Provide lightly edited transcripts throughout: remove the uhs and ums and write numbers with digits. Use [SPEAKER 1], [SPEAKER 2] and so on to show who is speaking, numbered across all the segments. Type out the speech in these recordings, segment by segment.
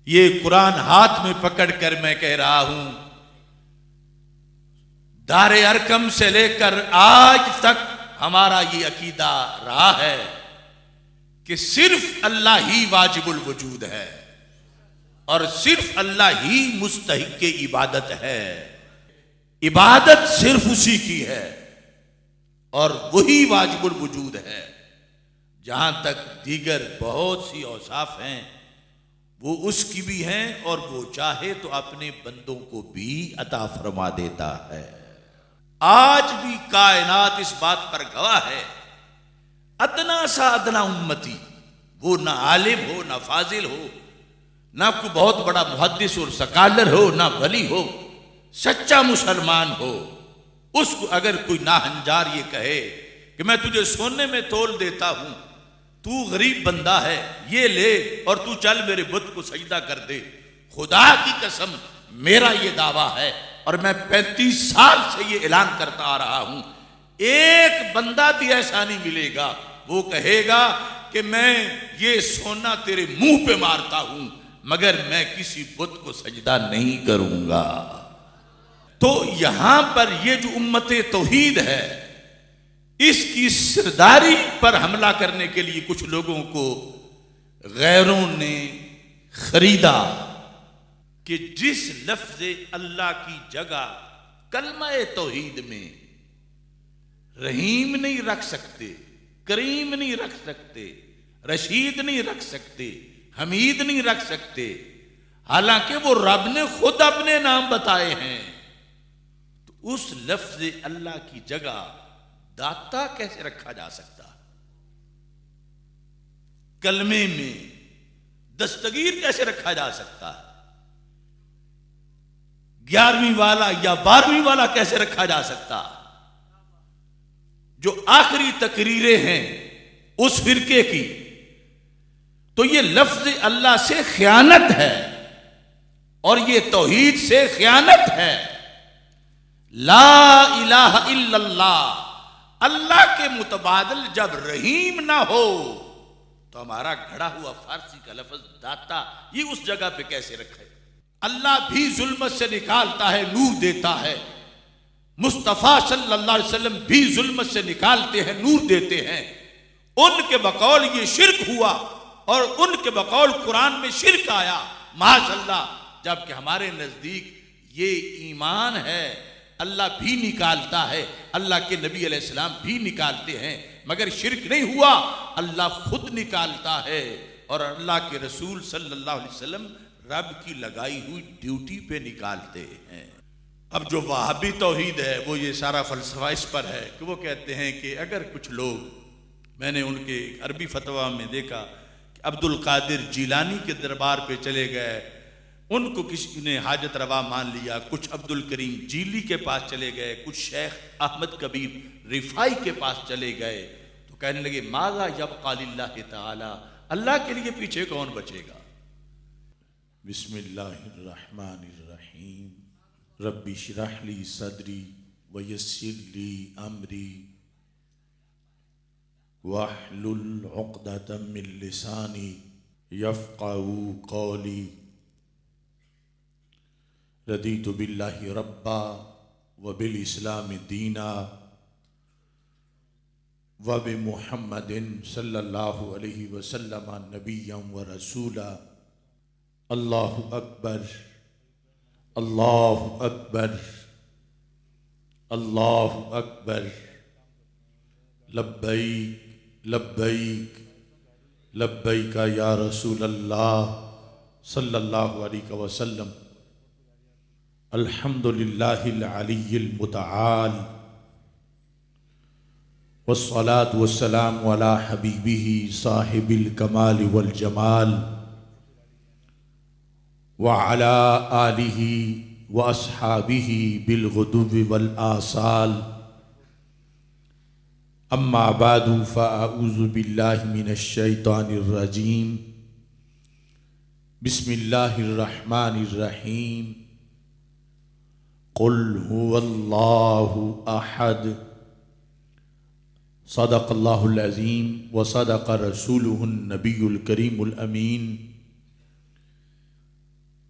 [SPEAKER 1] ये कुरान हाथ में पकड़कर मैं कह रहा हूं, दारे अरकम से लेकर आज तक हमारा ये अकीदा रहा है कि सिर्फ अल्लाह ही वाजिबुल वजूद है और सिर्फ अल्लाह ही मुस्तहिक के इबादत है। इबादत सिर्फ उसी की है और वही वाजिबुल वजूद है। जहां तक दीगर बहुत सी औसाफ हैं वो उसकी भी हैं और वो चाहे तो अपने बंदों को भी अता फरमा देता है। आज भी कायनात इस बात पर गवाह है, अदना सा अदना उम्मती, वो ना आलिम हो ना फाजिल हो ना कोई बहुत बड़ा मुहद्दिस और सकालर हो ना वली हो, सच्चा मुसलमान हो, उसको अगर कोई नाहंजार ये कहे कि मैं तुझे सोने में तोल देता हूं, तू गरीब बंदा है, ये ले और तू चल मेरे बुत को सजदा कर दे, खुदा की कसम मेरा ये दावा है और मैं 35 साल से ये ऐलान करता आ रहा हूं, एक बंदा भी ऐसा नहीं मिलेगा वो कहेगा कि मैं ये सोना तेरे मुंह पे मारता हूं मगर मैं किसी बुत को सजदा नहीं करूंगा। तो यहां पर ये जो उम्मते तौहीद है, इसकी सरदारी पर हमला करने के लिए कुछ लोगों को गैरों ने खरीदा कि जिस लफ्ज अल्लाह की जगह कलमा तौहीद में रहीम नहीं रख सकते, करीम नहीं रख सकते, रशीद नहीं रख सकते, हमीद नहीं रख सकते, हालांकि वो रब ने खुद अपने नाम बताए हैं, तो उस लफ्ज अल्लाह की जगह दाता कैसे रखा जा सकता? कलमे में दस्तगीर कैसे रखा जा सकता? 11वीं वाला या 12वीं वाला कैसे रखा जा सकता? जो आखिरी तकरीरें हैं उस फिरके की, तो ये लफ्ज अल्लाह से खयानत है और ये तौहीद से खयानत है। ला इलाहा इल्लल्लाह, अल्लाह के मुतबादल जब रहीम ना हो तो हमारा घड़ा हुआ फारसी का लफ्ज दाता ये उस जगह पे कैसे रखे? अल्लाह भी जुल्मत से निकालता है, नूर देता है। मुस्तफ़ा सल्लल्लाहु अलैहि वसल्लम भी जुल्मत से निकालते हैं, नूर देते हैं। उनके बकौल ये शिर्क हुआ और उनके बकौल कुरान में शिर्क आया, माज़अल्लाह, जबकि हमारे नजदीक ये ईमान है। अल्लाह भी निकालता है, अल्लाह के नबी अलैहिस्सलाम भी निकालते हैं, मगर शिर्क नहीं हुआ, अल्लाह खुद निकालता है और अल्लाह के रसूल सल्लल्लाहु अलैहि वसल्लम रब की लगाई हुई ड्यूटी पे निकालते हैं। अब जो वहाबी तौहीद है वो ये सारा फलसफा इस पर है कि वो कहते हैं कि अगर कुछ लोग, मैंने उनके अरबी फतवा में देखा कि अब्दुल कादिर जीलानी के दरबार पे चले गए, उनको किसी ने हाजत रवा मान लिया, कुछ अब्दुल करीम जीली के पास चले गए, कुछ शेख अहमद कबीर रिफाई के पास चले गए, तो कहने लगे माज़ा यबक़ा लिल्लाहि तआला, अल्लाह के लिए पीछे कौन बचेगा? बिस्मिल्लाहिर्रहमानिर्रहीम, रब्बि इश्रह ली सदरी व यस्सिर ली अमरी वहलुल उक़दतम मिन लिसानी यफ़क़हू क़ौली। रदीतु बिल्लाहि रब्बा व बिल इस्लाम दीना व बि मुहम्मदिन सल्लल्लाहु अलैहि वसल्लम नबिय्यन व रसूला। अल्लाहु अकबर, अल्लाहु अकबर, अल्लाहु अकबर, लब्बैक लब्बैक लब्बैक या रसूल अल्लाह सल्लल्लाहु अलैहि वसल्लम। अल्हम्दुलिल्लाहिल अलिय्यिल मुतआल वस्सलातु वस्सलामु अला हबीबिही साहिबिल कमाल वल जमाल व अला आलिही व अस्हाबिही बिल गुदुव्वि वल आसाल। अम्मा बादु फ़अऊज़ु बिल्लाहि मिनश शैतानिर रजीम। बिस्मिल्लाहिर रहमानिर रहीम। कुल हुवल्लाहु अहद। सदक़ल्लाहुल अज़ीम व सदक़ रसूलुहुन नबियुल करीमुल अमीन।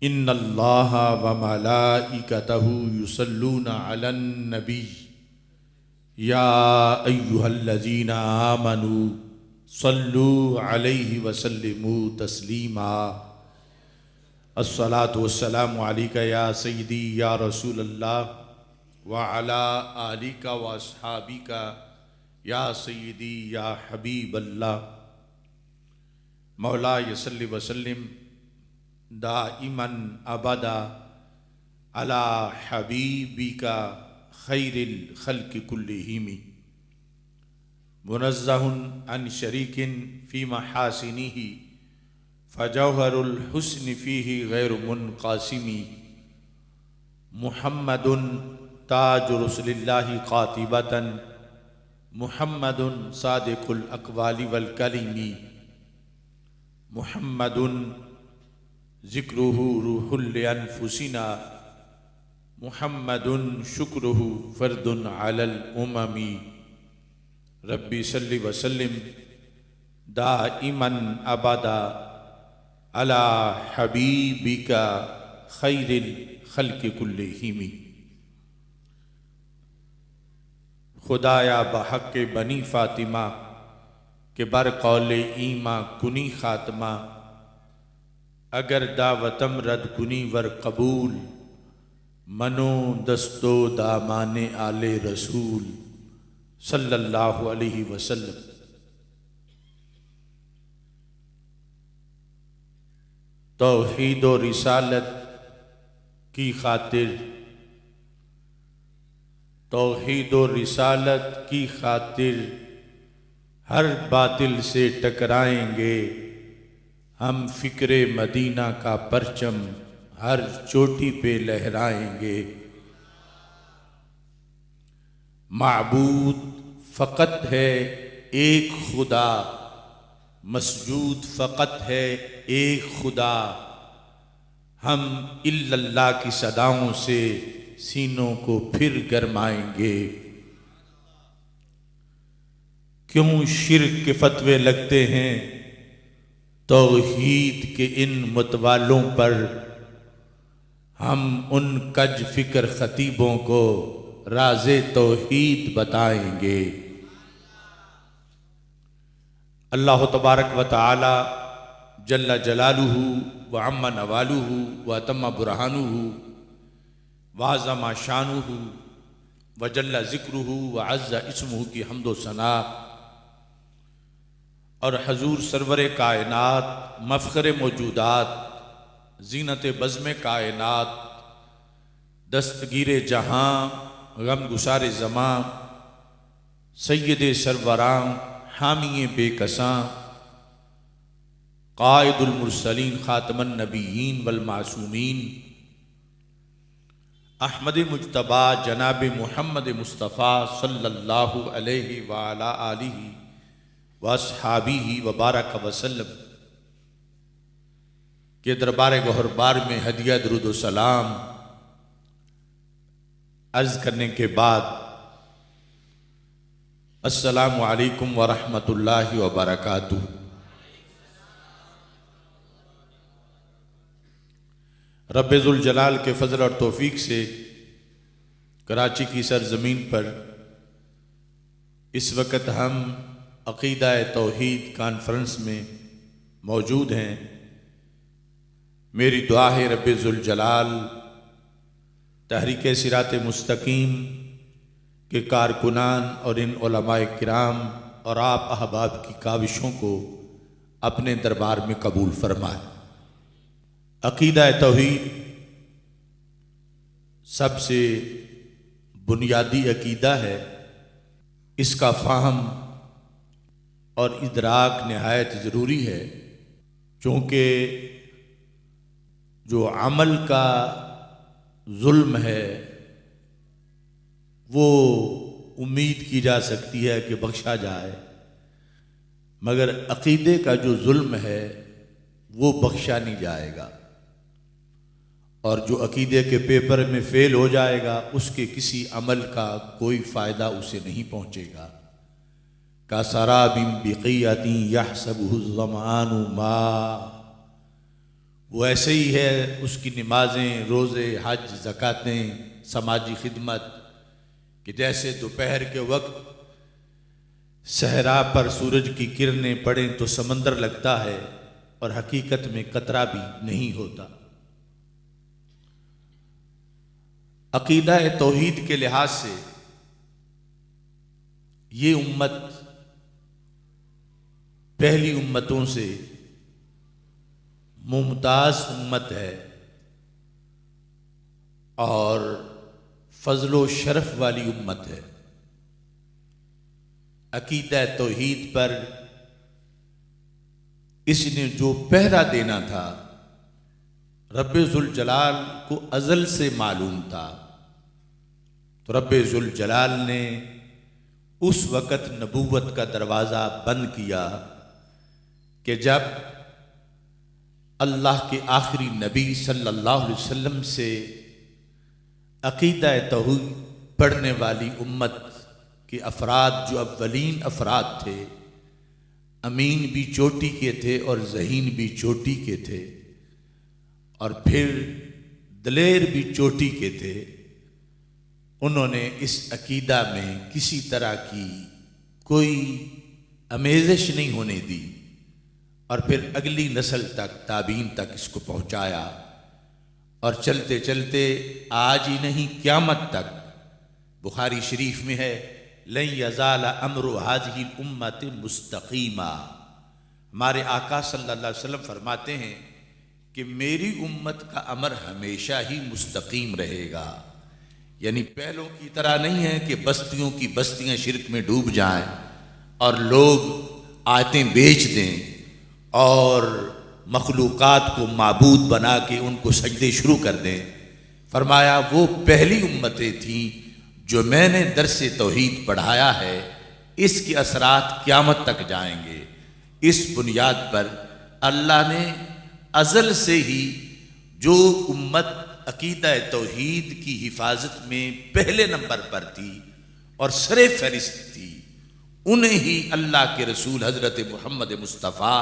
[SPEAKER 1] इन्नल्लाहा व मलाइकतहु युसल्लूना अलन नबी या अय्युहल्लज़ीना आमनू सल्लू अलैहि वसल्लिमू तस्लीमा। अस्सलातु वस्सलामु अलैका या सय्यदी या रसूलल्लाह व अला आलिका व अस्हाबिका या सय्यदी या हबीबल्लाह। मौला यसल्लि वसल्लिम दाइमन अबदा अला हबीबिका खैरिल खल्क़ि कुल्लिहिम मुनज़्ज़हुन अन शरीकिन फ़ी महासिनिही फ़जौहरुल हुस्न फ़ीही गैरु मुनक़ासिमी। मुहम्मदुन ताजु रसूलिल्लाहि क़ातिबतन मुहम्मदुन सादिक़ुल अक़वालि वल कलिमी। मुहम्मदुन ज़िक्रुहु रूहुल लिअन्फुसिना मुहम्मदुन शुक्रुहु फ़र्दुन अलल उममी। रब्बी सल्लि वसल्लिम दाइमन अबदा अला हबीबिका खैरिल खल्क़ि कुल्लिहिम। खुदाया बहक़ बनी फ़ातिमा के बर कौले ईमा कुनी ख़ात्मा। अगर दावतम रद कुनी वर कबूल मनो दस्तो दामाने आले रसूल सल्लल्लाहु अलैहि वसल्लम। तौहीद और रिसालत की खातिर, तौहीद और रिसालत की खातिर हर बातिल से टकराएंगे हम। फ़िक्रे मदीना का परचम हर चोटी पे लहराएंगे। माबूद फ़कत है एक खुदा, मसजूद फ़कत है एक खुदा। हम इल्लल्लाह की सदाओं से सीनों को फिर गरमाएंगे। क्यों शिर्क के फतवे लगते हैं तौहीद के इन मतवालों पर। हम उन कज फिक्र खतीबों को राज़े तौहीद बताएंगे। अल्लाह तबारक व तआला जल्ला जलालुहु व अम्मा नवालुहु व तम्मा बुरहानुहु व अज़्ज़मा शानुहु व जल्ला ज़िक्रुहु व अज़्ज़ा इस्मुहु की हम्दो सना और हजूर सरवर कायनात मफ़ख़र मौजूदात ज़ीनत बज़्म कायनात दस्तगीर जहाँ गम गुसार ज़मां सैयद सरवरां हामी बेकसां क़ाइदुल मुरसलीन ख़ातमुन नबिय्यीन वल मासूमीन अहमद मुज्तबा जनाब मुहम्मद मुस्तफ़ा सल्लल्लाहु अलैहि व अला आलिहि व अस्हाबिही व बारक वसल्लम के दरबार गौहरबार में हदिया दुरूद व सलाम अर्ज़ करने के बाद अस्सलामु अलैकुम व रहमतुल्लाहि व बरकातुहू। रब्बे ज़ुल जलाल के फजल और तौफीक से कराची की सरजमीन पर इस वक़्त हम अक़ीदा तौहीद कॉन्फ्रेंस में मौजूद हैं। मेरी दुआ है रब्बे ज़ुल जलाल तहरीक सिरात मुस्तकीम के कारकुनान और इन उलमाए किराम और आप अहबाब की काविशों को अपने दरबार में कबूल फरमाए। अक़ीदा तौहीद सबसे बुनियादी अक़ीदा है। इसका फ़हम और इदराक नहायत ज़रूरी है, चूँकि जो अमल का जुल्म है वो उम्मीद की जा सकती है कि बख्शा जाए, मगर अक़ीदे का जो जुल्म है वो बख्शा नहीं जाएगा। और जो अक़ीदे के पेपर में फ़ेल हो जाएगा उसके किसी अमल का कोई फ़ायदा उसे नहीं पहुँचेगा। का सराबिम बिक़ियतिन यहसबुहु ज़मानु मा वो ऐसे ही है, उसकी नमाजें, रोज़े, हज, ज़कातें, समाजी खिदमत, कि जैसे दोपहर के वक्त सहरा पर सूरज की किरणें पड़ें तो समंदर लगता है और हकीकत में कतरा भी नहीं होता। अकीदा तौहीद के लिहाज से ये उम्मत पहली उम्मतों से मुमताज उम्मत है और फजलो शरफ वाली उम्मत है। अकीदा तौहीद पर इसने जो पहरा देना था रब्बे जुल जलाल को अजल से मालूम था। तो रब्बे जुल जलाल ने उस वक़्त नबूवत का दरवाज़ा बंद किया कि जब अल्लाह के आखिरी नबी सल्लल्लाहु अलैहि वसल्लम से अकीदा तौहीद पढ़ने वाली उम्मत के अफराद, जो अव्वलीन अफराद थे, अमीन भी चोटी के थे और ज़हीन भी चोटी के थे और फिर दलेर भी चोटी के थे, उन्होंने इस अकीदा में किसी तरह की कोई आमेज़िश नहीं होने दी और फिर अगली नस्ल तक, ताबीन तक इसको पहुंचाया और चलते चलते आज ही नहीं क़यामत तक, बुखारी शरीफ में है, लन यज़ाल अम्रु हाज़िहिल उम्मत मुस्तक़ीमा। हमारे आका सल्लल्लाहु अलैहि वसल्लम फरमाते हैं कि मेरी उम्मत का अमर हमेशा ही मुस्तकीम रहेगा। यानी पहलों की तरह नहीं है कि बस्तियों की बस्तियां शिर्क में डूब जाएं और लोग आयतें बेच दें और मखलूक़ात को माबूद बना के उनको सजदे शुरू कर दें। फरमाया वो पहली उम्मतें थीं जो मैंने दर्से तौहीद पढ़ाया है, इसके असरात क़यामत तक जाएंगे। इस बुनियाद पर अल्लाह ने अज़ल से ही जो उम्मत अकीदा तौहीद की हिफाजत में पहले नंबर पर थी और सरे फहरिस्त थी, उन्हें ही अल्लाह के रसूल हज़रत मोहम्मद मुस्तफ़ा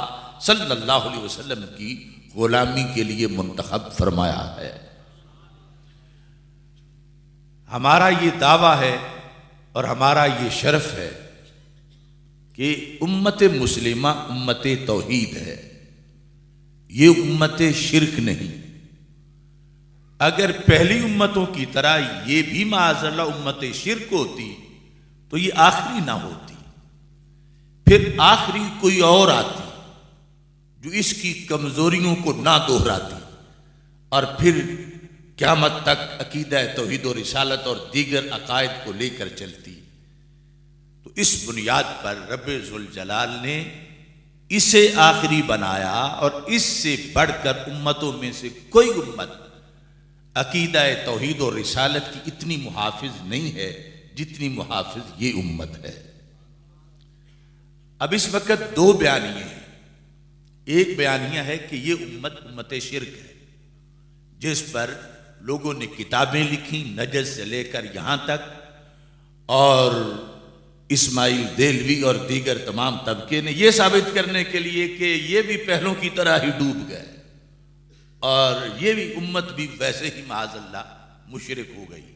[SPEAKER 1] सल्लल्लाहु अलैहि वसल्लम की ग़ुलामी के लिए मुंतखब फरमाया है। हमारा ये दावा है और हमारा ये शरफ है कि उम्मत मुस्लिमा उम्मत तौहीद है, ये उम्मत शिरक नहीं। अगर पहली उम्मतों की तरह ये भी माअज़ल्लाह उम्मत शिरक होती तो ये आखिरी ना होती, फिर आखिरी कोई और आती जो इसकी कमजोरियों को ना दोहराती और फिर क़यामत तक अकीदा तौहीद और रिसालत और दीगर अकायद को लेकर चलती। तो इस बुनियाद पर रब्बे जुल जलाल ने इसे आखिरी बनाया और इससे बढ़कर उम्मतों में से कोई उम्मत अकीदा तौहीद और रिसालत की इतनी मुहाफिज नहीं है जितनी मुहाफिज ये उम्मत है। अब इस वक्त दो बयानियां हैं। एक बयानिया है कि ये उम्मत शिरक है, जिस पर लोगों ने किताबें लिखी नजद से लेकर यहां तक, और इस्माइल देलवी और दीगर तमाम तबके ने यह साबित करने के लिए कि ये भी पहलों की तरह ही डूब गए और ये भी उम्मत भी वैसे ही माअज़ल्लाह मुशरिक हो गई।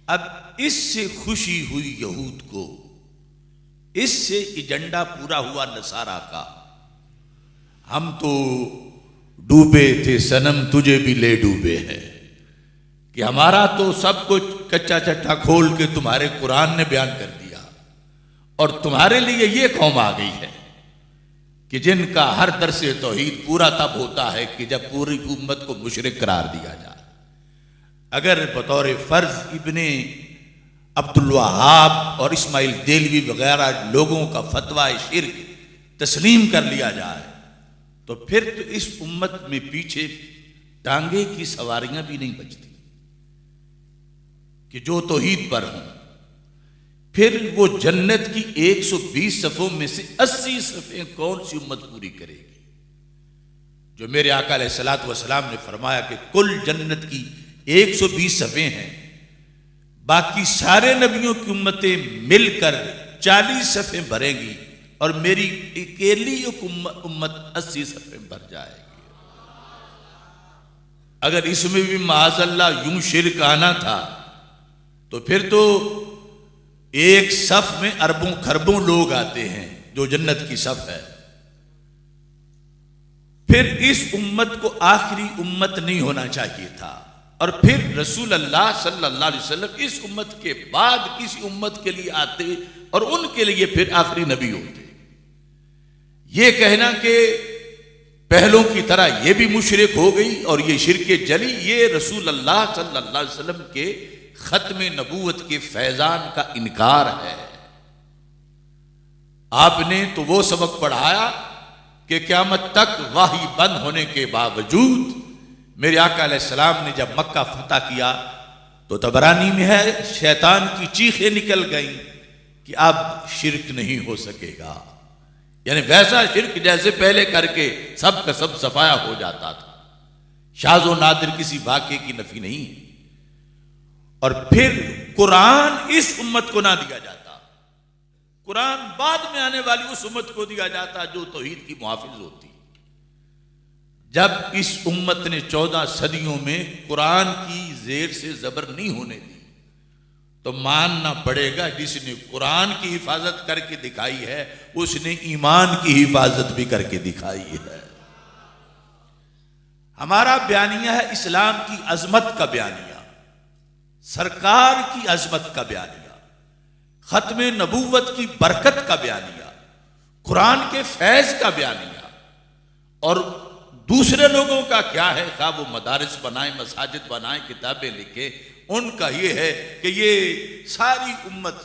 [SPEAKER 1] अब इससे खुशी हुई यहूद को, इससे एजेंडा पूरा हुआ नसारा का। हम तो डूबे थे सनम तुझे भी ले डूबे हैं, कि हमारा तो सब कुछ कच्चा चट्टा खोल के तुम्हारे कुरान ने बयान कर दिया और तुम्हारे लिए ये कौम आ गई है कि जिनका हर दरसे तौहीद पूरा तब होता है कि जब पूरी उम्मत को मुशरिक करार दिया जाए। अगर बतौर फर्ज इब्ने अब्दुल वहाब और इस्माइल देलवी वगैरह लोगों का फतवा शिर्क तस्लीम कर लिया जाए तो फिर तो इस उम्मत में पीछे टांगे की सवारियां भी नहीं बचती कि जो तौहीद पर हों। फिर वो जन्नत की 120 सफ़ों में से 80 सफ़े कौन सी उम्मत पूरी करेगी? जो मेरे आका अलैहिस्सलातु वस्सलाम ने फरमाया कि कुल जन्नत की 120 सफ़े हैं, बाकी सारे नबियों की उम्मतें मिलकर 40 सफ़े भरेंगी और मेरी अकेली उम्मत 80 सफ़े भर जाएगी। अगर इसमें भी माज़अल्लाह यूं शिर्क आना था तो फिर तो एक सफ में अरबों खरबों लोग आते हैं जो जन्नत की सफ है। फिर इस उम्मत को आखिरी उम्मत नहीं होना चाहिए था, और फिर रसूल अल्लाह सल्लल्लाहु अलैहि वसल्लम इस उम्मत के बाद किसी उम्मत के लिए आते और उनके लिए फिर आखिरी नबी होते। ये कहना कि पहलों की तरह ये भी मुशरिक हो गई और ये शिरके जली, ये रसूल अल्लाह सल्लल्लाहु अलैहि वसल्लम के खत्म नबूवत के फैजान का इनकार है। आपने तो वो सबक पढ़ाया कि क़यामत तक वही बंद होने के बावजूद मेरे आका अलैहिस्सलाम ने जब मक्का फतह किया तो तबरानी में है, शैतान की चीखें निकल गई कि अब शिरक नहीं हो सकेगा, यानी वैसा शिरक जैसे पहले करके सब का सब सफाया हो जाता था। शाज़ो नादिर किसी वाक़े की नफी नहीं। और फिर कुरान इस उम्मत को ना दिया जाता, कुरान बाद में आने वाली उस उम्मत को दिया जाता जो तौहीद की मुहाफिज होती। जब इस उम्मत ने 14 सदियों में कुरान की जेर से जबर नहीं होने दी तो मानना पड़ेगा जिसने कुरान की हिफाजत करके दिखाई है उसने ईमान की हिफाजत भी करके दिखाई है। हमारा बयानिया है इस्लाम की अजमत का बयानिया, सरकार की अजमत का बयानिया, खत्म नबूवत की बरकत का बयानिया, कुरान के फैज का बयानिया। और दूसरे लोगों का क्या है, खा वो मदारिस बनाए, मसाजिद बनाए, किताबें लिखे, उनका ये है कि ये सारी उम्मत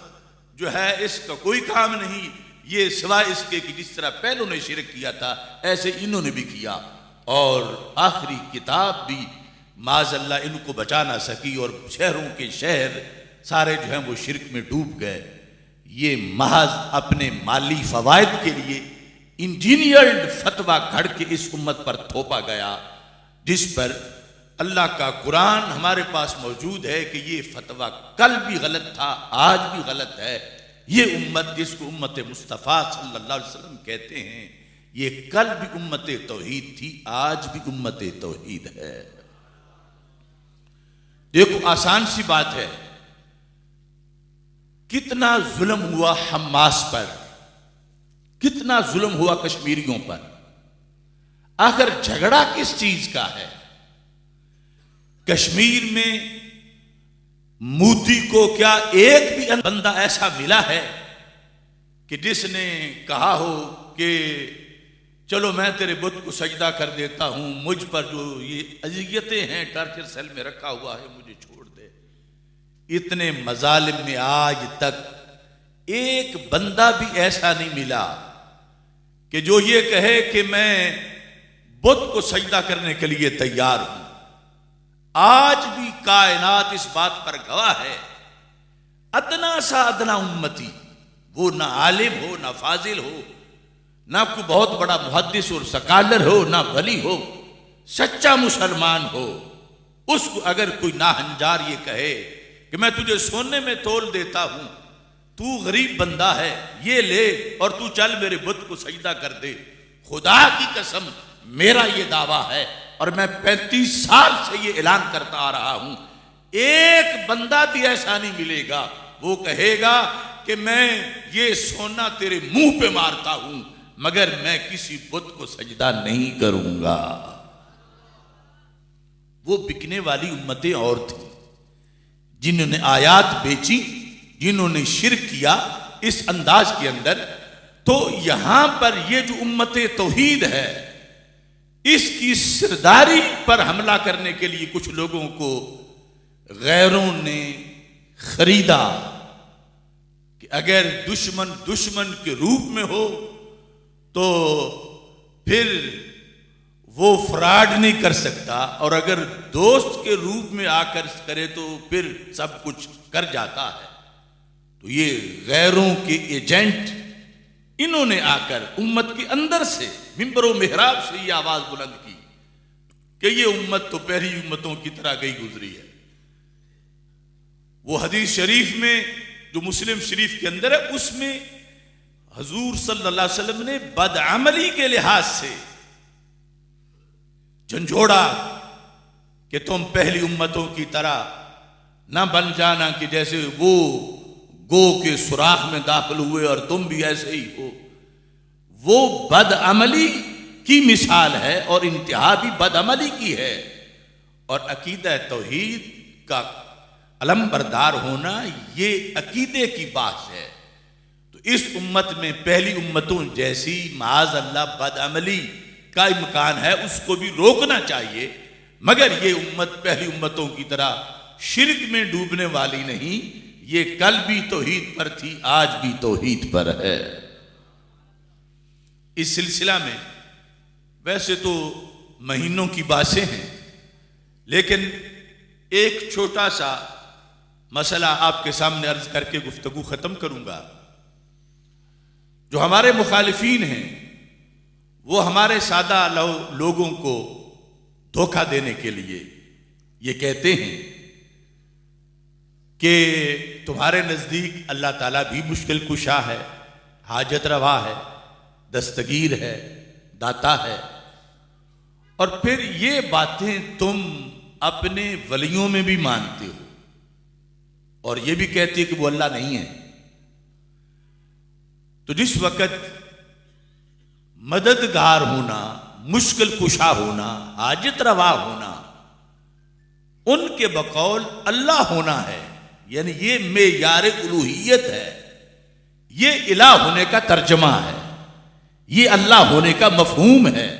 [SPEAKER 1] जो है इसका कोई काम नहीं, ये सिवाय इसके कि जिस तरह पहलों ने शिरक किया था ऐसे इन्होंने भी किया, और आखिरी किताब भी माज़अल्लाह इनको बचा ना सकी और शहरों के शहर सारे जो हैं वो शिरक में डूब गए। ये महज अपने माली फवायद के लिए इंजीनियर्ड फतवा घड़ के इस उम्मत पर थोपा गया, जिस पर अल्लाह का कुरान हमारे पास मौजूद है कि ये फतवा कल भी गलत था, आज भी गलत है। ये उम्मत जिसको उम्मत मुस्तफ़ा सल्लल्लाहु अलैहि वसल्लम कहते हैं, ये कल भी उम्मत तौहीद थी, आज भी उम्मत तौहीद है। देखो आसान सी बात है, कितना जुल्म हुआ हमास पर, कितना जुल्म हुआ कश्मीरियों पर। आखिर झगड़ा किस चीज का है? कश्मीर में मोदी को क्या एक भी बंदा ऐसा मिला है कि जिसने कहा हो कि चलो मैं तेरे बुत को सजदा कर देता हूं, मुझ पर जो ये अजियतें हैं टॉर्चर सेल में रखा हुआ है मुझे छोड़ दे। इतने मजालिम में आज तक एक बंदा भी ऐसा नहीं मिला कि जो ये कहे कि मैं बुत को सजदा करने के लिए तैयार हूं। आज भी कायनात इस बात पर गवाह है, अदना सा अदना उम्मती, वो ना आलिम हो, ना फाजिल हो, ना कोई बहुत बड़ा मुहद्दिस और सकालर हो, ना वली हो, सच्चा मुसलमान हो, उसको अगर कोई नाहंजार ये कहे कि मैं तुझे सोने में तोल देता हूं, तू गरीब बंदा है, ये ले और तू चल मेरे बुत को सजदा कर दे, खुदा की कसम मेरा ये दावा है और मैं 35 साल से ये ऐलान करता आ रहा हूं, एक बंदा भी ऐसा नहीं मिलेगा वो कहेगा कि मैं ये सोना तेरे मुंह पे मारता हूं मगर मैं किसी बुत को सजदा नहीं करूंगा। वो बिकने वाली उम्मतें और थी जिन्होंने आयात बेची, जिन्होंने शिर्क किया इस अंदाज के अंदर। तो यहां पर ये जो उम्मते तौहीद है, इसकी सिरदारी पर हमला करने के लिए कुछ लोगों को गैरों ने खरीदा कि अगर दुश्मन दुश्मन के रूप में हो तो फिर वो फ्रॉड नहीं कर सकता, और अगर दोस्त के रूप में आकर करे तो फिर सब कुछ कर जाता है। तो ये गैरों के एजेंट इन्होंने आकर उम्मत के अंदर से मिंबरों मेहराब से ये आवाज बुलंद की कि ये उम्मत तो पहली उम्मतों की तरह गई गुजरी है। वो हदीस शरीफ में जो मुस्लिम शरीफ के अंदर है उसमें हजूर सल्लल्लाहु अलैहि वसल्लम ने बदअमली के लिहाज से झंझोड़ा कि तुम पहली उम्मतों की तरह ना बन जाना कि जैसे वो गो के सुराख में दाखिल हुए और तुम भी ऐसे ही हो। वो बदअमली की मिसाल है और इंतहा भी बदअमली की है। और अकीदा तौहीद का अलमबरदार होना ये अकीदे की बात है। तो इस उम्मत में पहली उम्मतों जैसी माज अल्लाह बदअमली का इम्कान है, उसको भी रोकना चाहिए। मगर ये उम्मत पहली उम्मतों की तरह शिर्क में डूबने वाली नहीं। ये कल भी तौहीद पर थी, आज भी तौहीद पर है। इस सिलसिला में वैसे तो महीनों की बातें हैं, लेकिन एक छोटा सा मसला आपके सामने अर्ज करके गुफ्तगू खत्म करूंगा। जो हमारे मुखालिफीन हैं वो हमारे सादा लोगों को धोखा देने के लिए ये कहते हैं कि तुम्हारे नजदीक अल्लाह ताला भी मुश्किल कुशा है, हाजत रवा है, दस्तगीर है, दाता है। और फिर ये बातें तुम अपने वलियों में भी मानते हो और ये भी कहते हो कि वो अल्लाह नहीं है। तो जिस वक्त मददगार होना, मुश्किल कुशा होना, हाजत रवा होना उनके बकौल अल्लाह होना है, यानी ये मेयार उलूहियत है, ये इलाह होने का तर्जमा है, ये अल्लाह होने का मफहूम है।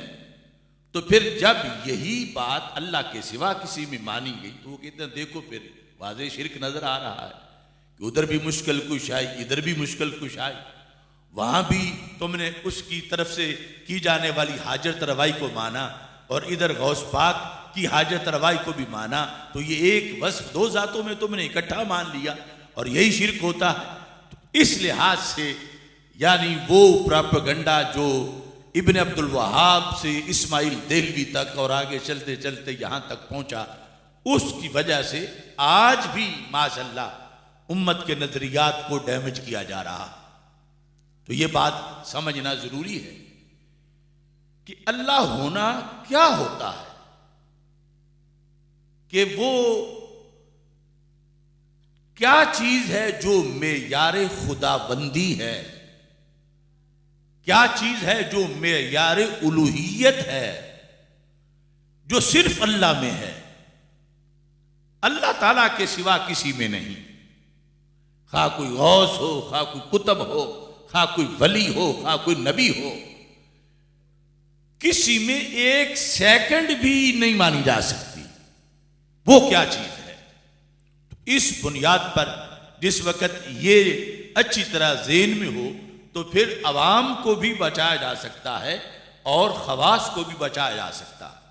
[SPEAKER 1] तो फिर जब यही बात अल्लाह के सिवा किसी में मानी गई तो वो कहते हैं देखो फिर वाज़ेह शिर्क नजर आ रहा है कि उधर भी मुश्किल कुशाई, इधर भी मुश्किल कुशाई, वहां भी तुमने उसकी तरफ से की जाने वाली हाजत रवाई को माना और इधर गौस पाक की हाजत रवाई को भी माना। तो ये एक वस्फ दो जातों में तुमने इकट्ठा मान लिया और यही शिर्क होता है। तो इस लिहाज से यानी वो प्रोपेगेंडा जो इब्न अब्दुल वहाब से इस्माइल देहलवी तक और आगे चलते चलते यहां तक पहुंचा, उसकी वजह से आज भी माशअल्लाह उम्मत के नजरियात को डैमेज किया जा रहा। तो ये बात समझना जरूरी है कि अल्लाह होना क्या होता है, कि वो क्या चीज है जो मेयार खुदाबंदी है, क्या चीज है जो मेयार उलूहियत है, जो सिर्फ अल्लाह में है, अल्लाह ताला के सिवा किसी में नहीं। खा कोई गौस हो, खा कोई कुतुब हो, खा कोई वली हो, खा कोई नबी हो, किसी में एक सेकंड भी नहीं मानी जा सकती। वो क्या चीज है? इस बुनियाद पर जिस वक्त ये अच्छी तरह ज़हन में हो तो फिर अवाम को भी बचाया जा सकता है और खवास को भी बचाया जा सकता है।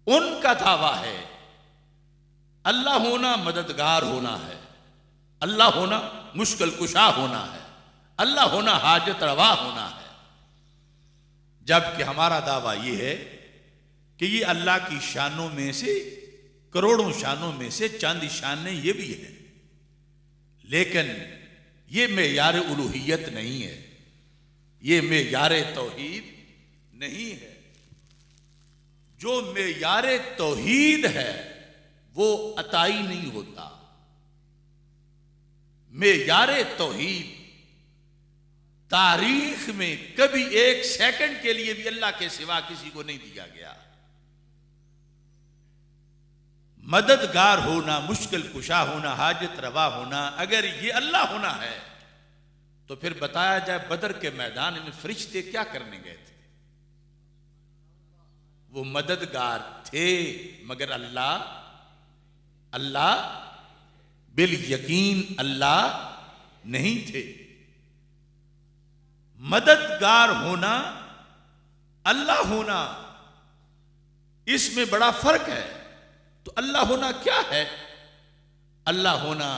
[SPEAKER 1] उनका दावा है अल्लाह होना मददगार होना है, अल्लाह होना मुश्किल कुशा होना है, अल्लाह होना हाजत रवा होना है। जबकि हमारा दावा यह है कि ये अल्लाह की शानों में से, करोड़ों शानों में से चंद शानें ये भी हैं, लेकिन ये मेयार उलूहियत नहीं है, ये मेयार तौहीद नहीं है। जो मेयार तौहीद है वो अताई नहीं होता। मेयार तौहीद तारीख में कभी एक सेकंड के लिए भी अल्लाह के सिवा किसी को नहीं दिया गया। मददगार होना, मुश्किल कुशा होना, हाजत रवा होना, अगर ये अल्लाह होना है तो फिर बताया जाए बदर के मैदान में फरिश्ते क्या करने गए थे? वो मददगार थे, मगर अल्लाह बिल यकीन अल्लाह नहीं थे। मददगार होना, अल्लाह होना, इसमें बड़ा फर्क है। तो अल्लाह होना क्या है? अल्लाह होना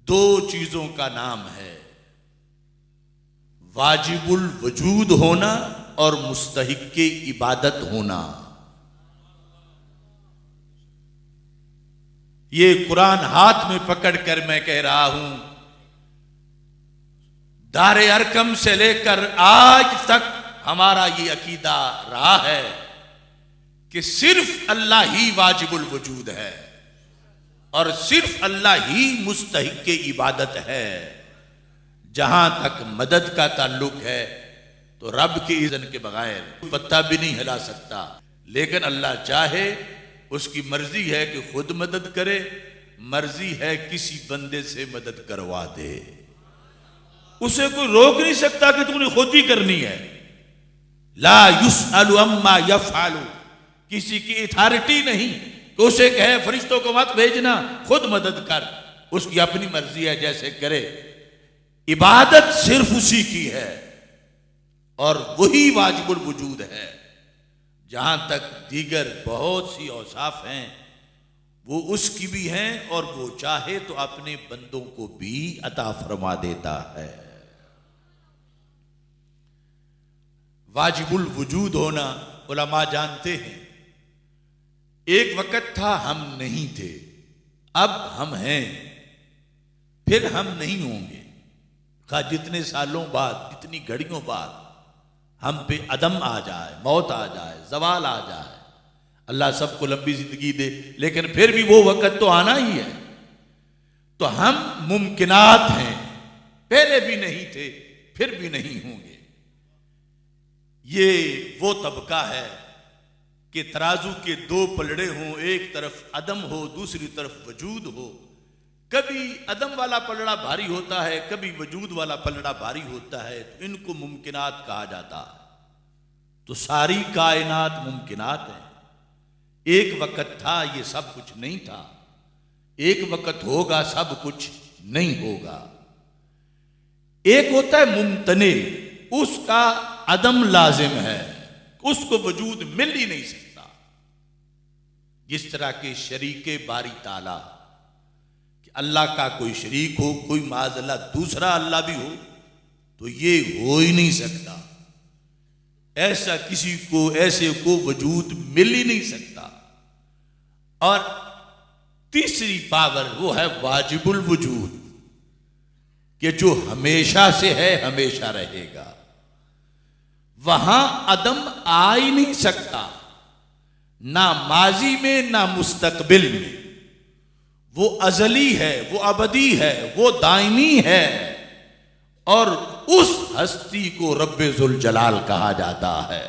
[SPEAKER 1] दो चीजों का नाम है, वाजिबुल वजूद होना और मुस्तहिक्के इबादत होना। ये कुरान हाथ में पकड़कर मैं कह रहा हूं, दारे अरकम से लेकर आज तक हमारा ये अकीदा रहा है कि कि सिर्फ अल्लाह ही वाजिबुल वजूद है और सिर्फ अल्लाह ही मुस्तहिक के इबादत है। जहां तक मदद का ताल्लुक है तो रब के इज़्न के बगैर पत्ता भी नहीं हिला सकता, लेकिन अल्लाह चाहे, उसकी मर्जी है कि खुद मदद करे, मर्जी है किसी बंदे से मदद करवा दे। उसे कोई रोक नहीं सकता कि तुमने खुद ही करनी है। ला युसअलु अम्मा यफ़अलु, किसी की अथॉरिटी नहीं तो उसे कहे फरिश्तों को मत भेजना, खुद मदद कर। उसकी अपनी मर्जी है, जैसे करे। इबादत सिर्फ उसी की है और वही वाजिबुल वजूद है। जहां तक दीगर बहुत सी औसाफ हैं वो उसकी भी हैं और वो चाहे तो अपने बंदों को भी अता फरमा देता है। वाजिबुल वजूद होना उलमा जानते हैं। एक वक्त था हम नहीं थे, अब हम हैं, फिर हम नहीं होंगे। खा जितने सालों बाद, जितनी घड़ियों बाद हम पे अदम आ जाए, मौत आ जाए, जवाल आ जाए, अल्लाह सबको लंबी जिंदगी दे, लेकिन फिर भी वो वक्त तो आना ही है। तो हम मुमकिनात हैं, पहले भी नहीं थे, फिर भी नहीं होंगे। ये वो तबका है कि तराजू के दो पलड़े हों, एक तरफ अदम हो, दूसरी तरफ वजूद हो। कभी अदम वाला पलड़ा भारी होता है, कभी वजूद वाला पलड़ा भारी होता है, तो इनको मुमकिनात कहा जाता है। तो सारी कायनात मुमकिनात है। एक वक्त था ये सब कुछ नहीं था, एक वक्त होगा सब कुछ नहीं होगा। एक होता है मुमतने, उसका अदम लाजिम है, उसको वजूद मिल ही नहीं सकता। जिस तरह के शरीके बारी ताला, कि अल्लाह का कोई शरीक हो, कोई माज़अल्लाह दूसरा अल्लाह भी हो, तो ये हो ही नहीं सकता। ऐसा किसी को, ऐसे को वजूद मिल ही नहीं सकता। और तीसरी पावर वो है वाजिबुल वजूद, कि जो हमेशा से है, हमेशा रहेगा। वहां अदम आ ही नहीं सकता, ना माजी में ना मुस्तकबिल में। वो अजली है, वो अबदी है, वो दायमी है। और उस हस्ती को रब्बे जुल जलाल कहा जाता है।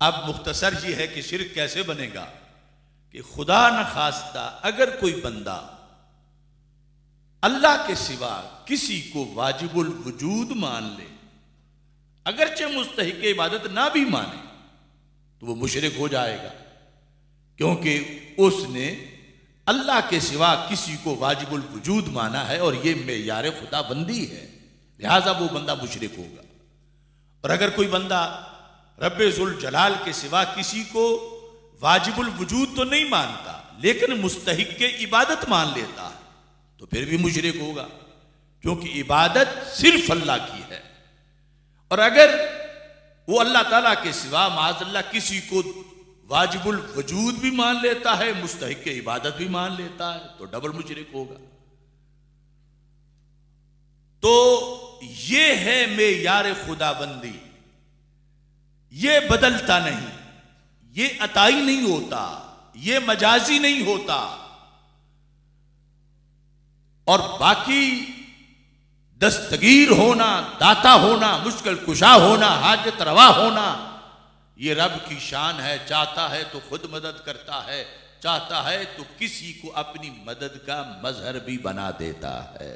[SPEAKER 1] अब मुख्तसर ये है कि शिर्क कैसे बनेगा कि खुदा न खास्ता अगर कोई बंदा अल्लाह के सिवा किसी को वाजिबुल वजूद मान ले, अगरचे मुस्तहिक इबादत ना भी माने, तो वो मुशरिक हो जाएगा, क्योंकि उसने अल्लाह के सिवा किसी को वाजिबुल वजूद माना है और ये मेयार खुदाबंदी है, लिहाजा वो बंदा मुशरिक होगा। और अगर कोई बंदा रब्बे जुल जलाल के सिवा किसी को वाजिबुल वजूद तो नहीं मानता, लेकिन मुस्तहिक के इबादत मान लेता है, तो फिर भी मुशरिक होगा, क्योंकि इबादत सिर्फ अल्लाह की है। और अगर वो अल्लाह ताला के सिवा माज़अल्लाह किसी को वाजिबुल वजूद भी मान लेता है, मुस्तहिक के इबादत भी मान लेता है, तो डबल मुशरिक होगा। तो ये है मेयार खुदाबंदी, ये बदलता नहीं, ये अताई नहीं होता, ये मजाजी नहीं होता। और बाकी दस्तगीर होना, दाता होना, मुश्किल कुशा होना, हाजत रवा होना, ये रब की शान है। चाहता है तो खुद मदद करता है, चाहता है तो किसी को अपनी मदद का मजहर भी बना देता है।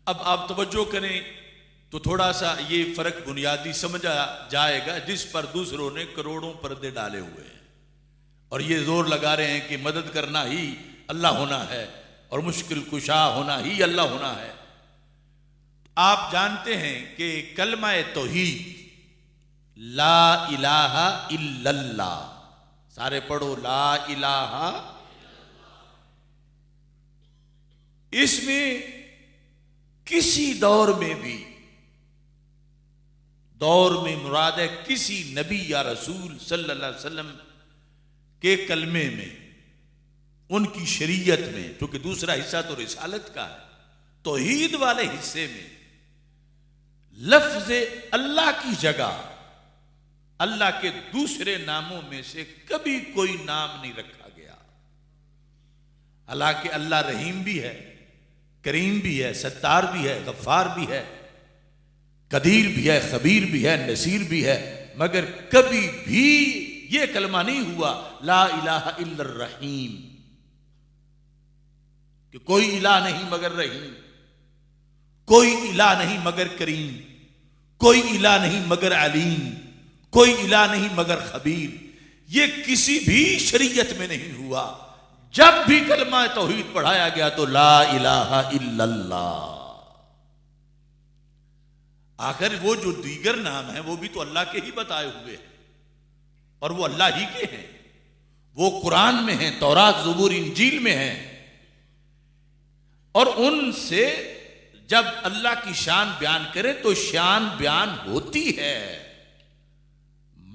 [SPEAKER 1] अब आप तवज्जो करें तो थोड़ा सा ये फर्क बुनियादी समझा जाएगा, जिस पर दूसरों ने करोड़ों पर्दे डाले हुए हैं और ये जोर लगा रहे हैं कि मदद करना ही अल्लाह होना है और मुश्किल कुशा होना ही अल्लाह होना है। आप जानते हैं कि कलमा तौहीद ला इलाहा इल्लल्लाह, सारे पढ़ो ला इलाहा, इसमें किसी दौर में भी, दौर में मुराद है किसी नबी या रसूल सल्लल्लाहु अलैहि वसल्लम के कलमे में, उनकी शरीयत में, क्योंकि दूसरा हिस्सा तो रिसालत का है, तौहीद वाले हिस्से में लफ्ज अल्लाह की जगह अल्लाह के दूसरे नामों में से कभी कोई नाम नहीं रखा गया। हालांकि अल्लाह रहीम भी है, करीम भी है, सत्तार भी है, गफ्फार भी है, कदीर भी है, खबीर भी है, नसीर भी है, मगर कभी भी यह कलमा नहीं हुआ ला इलाहा इल्लर रहीम, कि कोई इलाह नहीं मगर रहीम, कोई इलाह नहीं मगर करीम, कोई इलाह नहीं मगर अलीम, कोई इलाह नहीं मगर खबीर। ये किसी भी शरीयत में नहीं हुआ। जब भी कलमा तौहीद पढ़ाया गया तो ला इलाहा इल्लल्लाह। आखिर वो जो दीगर नाम है वो भी तो अल्लाह के ही बताए हुए हैं और वो अल्लाह ही के हैं। वो कुरान में हैं, तौरात, ज़बूर, इंजील में हैं, और उनसे जब अल्लाह की शान बयान करें तो शान बयान होती है,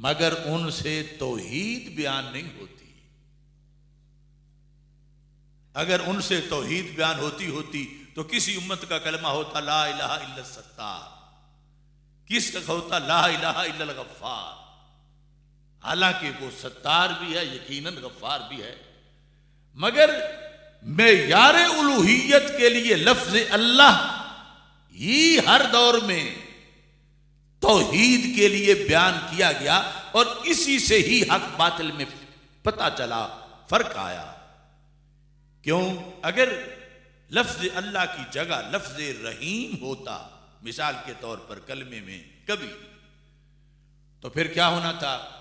[SPEAKER 1] मगर उनसे तौहीद बयान नहीं होती। अगर उनसे तौहीद बयान होती तो किसी उम्मत का कलमा होता ला इलाहा इल्लल्लाह सत्तार, किसका होता ला इलाहा इल्लल्लाह गफ्फार। हालांकि वो सत्तार भी है, यकीनन गफ्फार भी है, मगर मेयारे उलूहियत के लिए लफ्ज अल्लाह ही हर दौर में तौहीद के लिए बयान किया गया, और इसी से ही हक बातिल में पता चला, फर्क आया। क्यों? अगर लफ्ज अल्लाह की जगह लफ्ज रहीम होता मिसाल के तौर पर कलमे में कभी, तो फिर क्या होना था?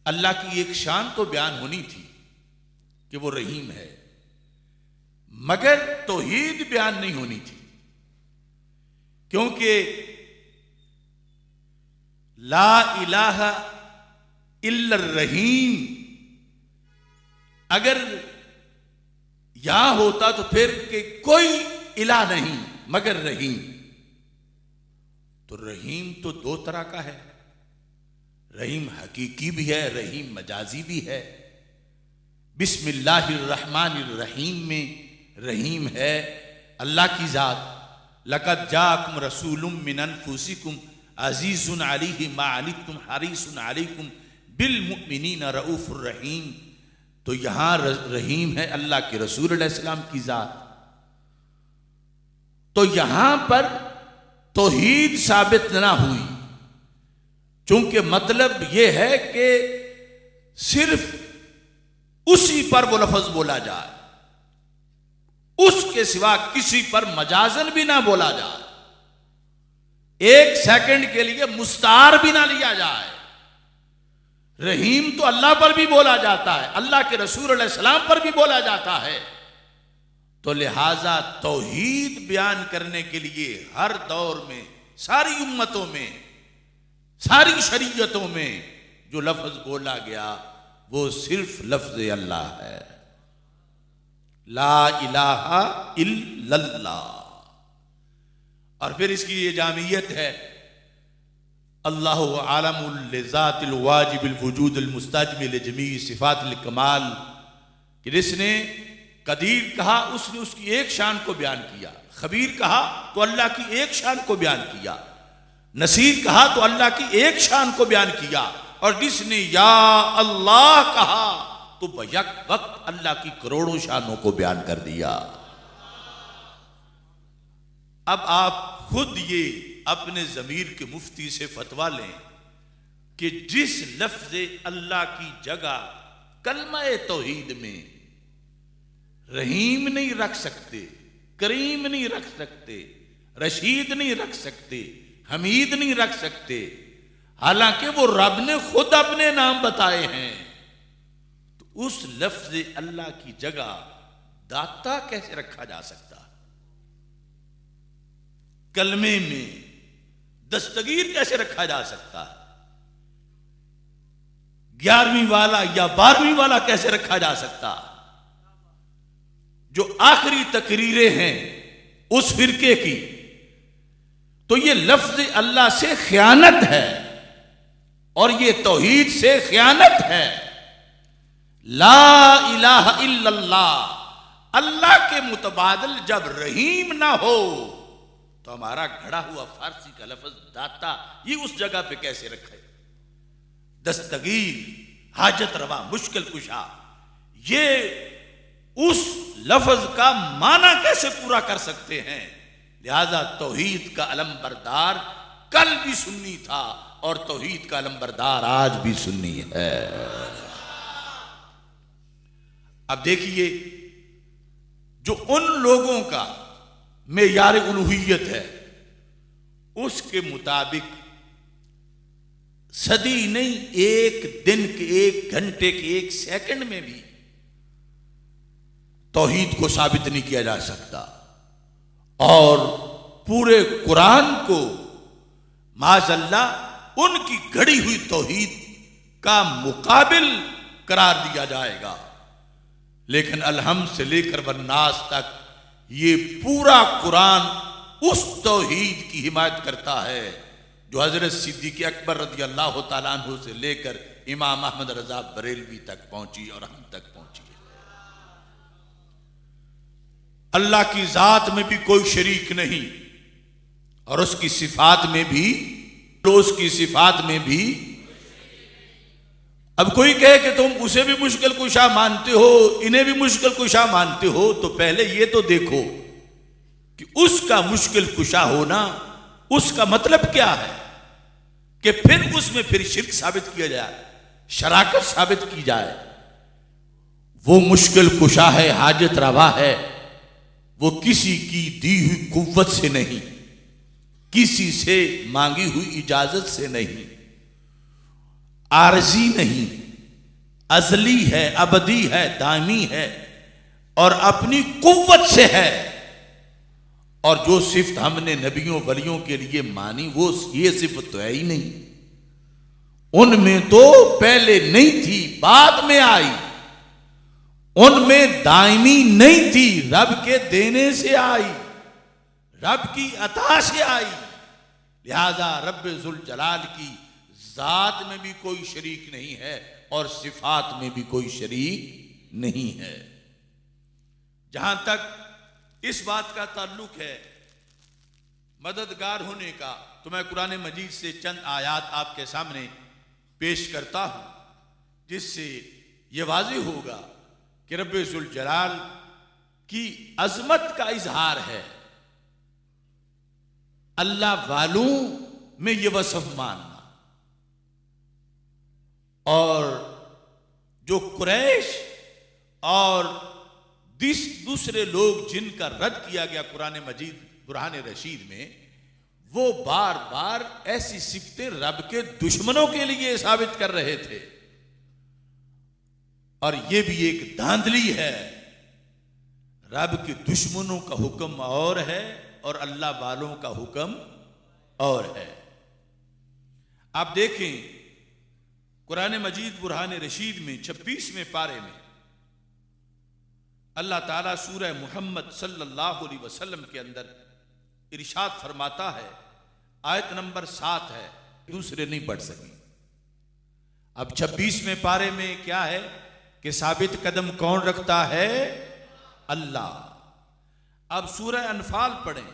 [SPEAKER 1] अल्लाह की एक शान तो बयान होनी थी कि वो रहीम है, मगर तौहीद बयान नहीं होनी थी, क्योंकि ला इलाहा इल्लर रहीम अगर यहां होता तो फिर कि कोई इलाह नहीं मगर रहीम। तो रहीम तो दो तरह का है, रहीम हकीकी भी है, रहीम मजाजी भी है। बिस्मिल्लाहिर्रहमानिर्रहीम में रहीम है अल्लाह की जात। लक़द जाअकुम रसूलुम मिन अनफुसिकुम अज़ीज़ुन अलैहि मा अनित्तुम हरीसुन अलैकुम बिल मुमिनीना रऊफ़ुर रहीम। तो यहां रहीम है अल्लाह के रसूल अलैहिस्सलाम की जात। तो यहां पर तौहीद साबित ना हुई, चूंकि मतलब यह है कि सिर्फ उसी पर वो लफ्ज बोला जाए, उसके सिवा किसी पर मजाजन भी ना बोला जाए, एक सेकंड के लिए मुस्तार भी ना लिया जाए। रहीम तो अल्लाह पर भी बोला जाता है, अल्लाह के रसूल अलैहिस्सलाम पर भी बोला जाता है। तो लिहाजा तौहीद बयान करने के लिए हर दौर में, सारी उम्मतों में, सारी शरीयतों में जो लफ्ज बोला गया वो सिर्फ लफ्ज अल्लाह है, ला इलाहा इल्लल्लाह। और फिर इसकी ये जामियत है अल्लाहु आलमुल लिज़ातिल वाजिबिल वजूदिल मुस्ताजमिल जमी सिफातिल कमाल, कि जिसने कदीर कहा उसने उसकी एक शान को बयान किया, खबीर कहा तो अल्लाह की एक शान को बयान किया, नसीर कहा तो अल्लाह की एक शान को बयान किया, और जिसने या अल्लाह कहा तो बयक वक्त अल्लाह की करोड़ों शानों को बयान कर दिया। अब आप खुद ये अपने ज़मीर के मुफ्ती से फतवा लें कि जिस लफ्ज़ अल्लाह की जगह कलमा तौहीद में रहीम नहीं रख सकते, करीम नहीं रख सकते, रशीद नहीं रख सकते, हमीद नहीं रख सकते, हालांकि वो रब ने खुद अपने नाम बताए हैं, तो उस लफ्ज़ अल्लाह की जगह दाता कैसे रखा जा सकता? कलमे में दस्तगीर कैसे रखा जा सकता है? 11वीं वाला या 12वीं वाला कैसे रखा जा सकता? जो आखिरी तकरीरें हैं उस फिरके की, तो ये लफ्ज अल्लाह से खयानत है और ये तौहीद से खयानत है। ला इलाहा इल्लल्लाह, अल्लाह के मुतबादल जब रहीम ना हो तो हमारा घड़ा हुआ फारसी का लफ्ज दाता ये उस जगह पे कैसे रखे? दस्तगीर, हाजत रवा, मुश्किल कुशा, ये उस लफ्ज का माना कैसे पूरा कर सकते हैं? लिहाजा तौहीद का अलम-बरदार कल भी सुन्नी था और तौहीद का अलम-बरदार आज भी सुन्नी है। अब देखिए, जो उन लोगों का मेयार उलूहियत है उसके मुताबिक सदी नहीं, एक दिन के, एक घंटे के, एक सेकंड में भी तौहीद को साबित नहीं किया जा सकता और पूरे कुरान को माज़अल्लाह उनकी घड़ी हुई तौहीद का मुकाबिल करार दिया जाएगा। लेकिन अलहम्द से लेकर वन्नास तक ये पूरा कुरान उस तौहीद की हिमायत करता है जो हजरत सिद्दीक़ अकबर रज़ी अल्लाह तआला अन्हु से लेकर इमाम अहमद रजा बरेलवी तक पहुंची और हम तक पहुंची है। अल्लाह की जात में भी कोई शरीक नहीं और उसकी सिफात में भी, उसकी सिफात में भी। अब कोई कहे कि तुम उसे भी मुश्किल कुशा मानते हो, इन्हें भी मुश्किल कुशा मानते हो, तो पहले ये तो देखो कि उसका मुश्किल कुशा होना उसका मतलब क्या है कि फिर उसमें फिर शिर्क साबित किया जाए, शराकत साबित की जाए। वो मुश्किल कुशा है, हाजत रवा है, वो किसी की दी हुई कुव्वत से नहीं, किसी से मांगी हुई इजाजत से नहीं, आरजी नहीं, अजली है, अबदी है, दामी है और अपनी कुव्वत से है। और जो सिफत हमने नबियों वलियों के लिए मानी वो ये सिफत तो है ही नहीं, उनमें तो पहले नहीं थी, बाद में आई। उनमें दायमी नहीं थी, रब के देने से आई, रब की अता से आई। लिहाजा रब्बे जुल जलाल की जात में भी कोई शरीक नहीं है और सिफात में भी कोई शरीक नहीं है। जहां तक इस बात का ताल्लुक है मददगार होने का, तो मैं कुरान मजीद से चंद आयात आपके सामने पेश करता हूं जिससे यह वाज़ेह होगा कि रब्बे जुल जलाल की अजमत का इजहार है। अल्लाह वालों में यह वसफ मानना और जो कुरैश और दूसरे लोग जिनका रद्द किया गया कुरान मजीद बुरहान रशीद में, वो बार बार ऐसी सिफतें रब के दुश्मनों के लिए साबित कर रहे थे। और ये भी एक धांधली है, रब के दुश्मनों का हुक्म और है और अल्लाह वालों का हुक्म और है। आप देखें कुरान मजीद बुरहान रशीद में 26वें पारे में अल्लाह ताला सूरह मुहम्मद सल्लल्लाहु अलैहि वसल्लम के अंदर इरशाद फरमाता है, आयत नंबर 7 है, दूसरे नहीं पढ़ सके। अब 26वें पारे में क्या है कि साबित कदम कौन रखता है? अल्लाह। अब सूरह अनफाल पढ़ें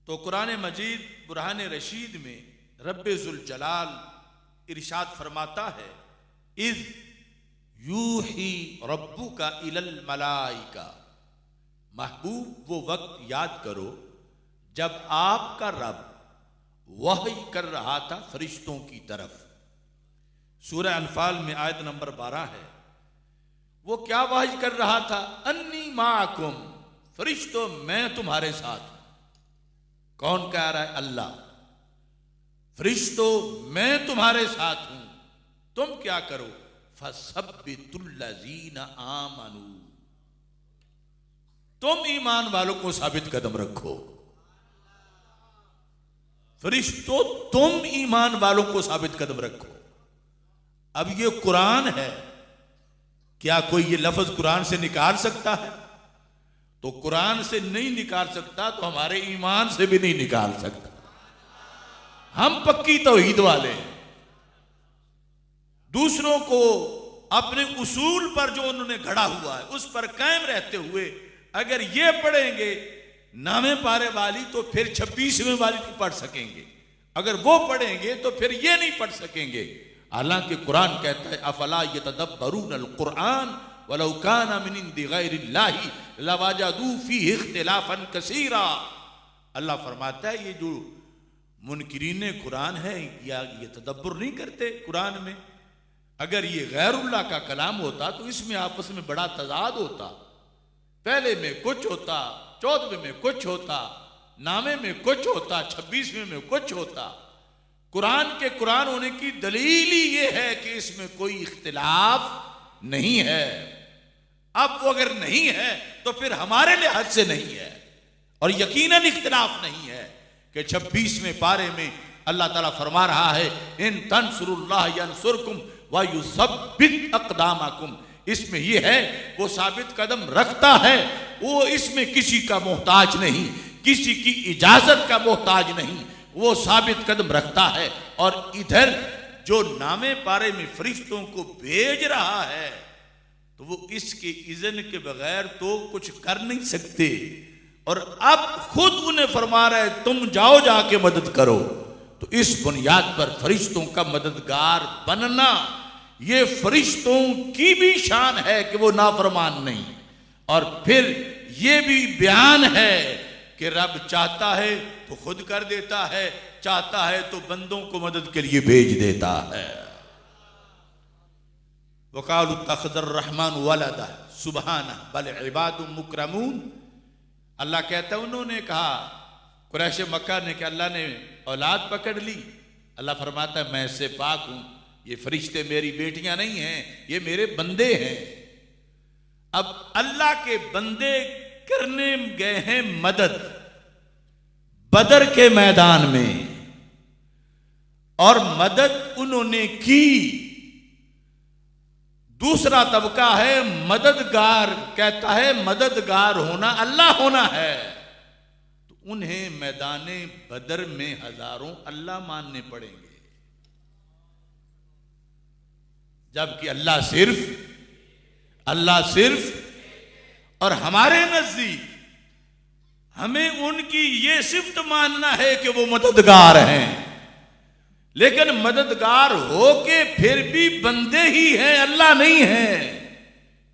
[SPEAKER 1] तो कुरान मजीद बुरहान रशीद में रब्बे जुल जलाल इरशाद फरमाता है, इज़ यूही रब्बुका इलल मलाइका, महबूब वो वक्त याद करो जब आपका रब वही कर रहा था फरिश्तों की तरफ। सूरह अनफाल में आयत नंबर 12 है। वो क्या वही कर रहा था? अन्नी माकुम, फरिश्तों मैं तुम्हारे साथ हूं। कौन कह रहा है? अल्लाह। फरिश्तों मैं तुम्हारे साथ हूं, तुम क्या करो? फसब्बितुल्लज़ीना आमनू, तुम ईमान वालों को साबित कदम रखो। फरिश्तों तुम ईमान वालों को साबित कदम रखो। अब ये कुरान है, क्या कोई ये लफ्ज कुरान से निकाल सकता है? तो कुरान से नहीं निकाल सकता तो हमारे ईमान से भी नहीं निकाल सकता। हम पक्की तौहीद वाले हैं, दूसरों को अपने उसूल पर जो उन्होंने घड़ा हुआ है उस पर कायम रहते हुए अगर ये पढ़ेंगे नामे पारे वाली तो फिर 26वें वाली नहीं पढ़ सकेंगे, अगर वो पढ़ेंगे तो फिर ये नहीं पढ़ सकेंगे। हालांकि कुरान कहता है अफला यतदब्बरूनल कुरान वलौ काना मिन इंदि गैरिल्लाहि लवजदू फीहि इख्तिलाफन कसीरा। अल्लाह फरमाता है ये जो मुनकिरीन कुरान है या ये तदब्बर नहीं करते कुरान में, अगर ये गैरुल्लाह का कलाम होता तो इसमें आपस में बड़ा तजाद होता, पहले में कुछ होता, 14वें में कुछ होता, नामे में कुछ होता, 26वें में कुछ होता। कुरान के कुरान होने की दलील ही ये है कि इसमें कोई इख्तिलाफ नहीं है। अब वो अगर नहीं है तो फिर हमारे लिहाज से नहीं है, और यकीनन इख्तिलाफ नहीं है कि 26वें पारे में अल्लाह ताला फरमा रहा है इन तंसुरुल्लाह यंसुरकुम व युसब्बित अक़दामकुम। इसमें यह है वो साबित कदम रखता है, वो इसमें किसी का मोहताज नहीं, किसी की इजाजत का मोहताज नहीं, वो साबित कदम रखता है। और इधर जो नामे पारे में फरिश्तों को भेज रहा है तो वो इसके इज़्न के बगैर तो कुछ कर नहीं सकते, और अब खुद उन्हें फरमा रहा है तुम जाओ जाके मदद करो। तो इस बुनियाद पर फरिश्तों का मददगार बनना ये फरिश्तों की भी शान है कि वो नाफरमान नहीं, और फिर ये भी बयान है कि रब चाहता है तो खुद कर देता है, चाहता है तो बंदों को मदद के लिए भेज देता है। वक़ालू तख़ज़र रहमान वलदा सुबहाना बल इबादुम मुकरमून। अल्लाह कहता है उन्होंने कहा, कुरैश मक्का ने कि अल्लाह ने औलाद पकड़ ली। अल्लाह फरमाता है मैं इससे पाक हूं, ये फरिश्ते मेरी बेटियां नहीं हैं, ये मेरे बंदे हैं। अब अल्लाह के बंदे करने गए हैं मदद बदर के मैदान में, और मदद उन्होंने की। दूसरा तबका है मददगार, कहता है मददगार होना अल्लाह होना है, तो उन्हें मैदाने बदर में हजारों अल्लाह मानने पड़ेंगे, जबकि अल्लाह सिर्फ। और हमारे नजदीक हमें उनकी ये सिफ्त मानना है कि वो मददगार हैं, लेकिन मददगार हो के फिर भी बंदे ही हैं, अल्लाह नहीं है,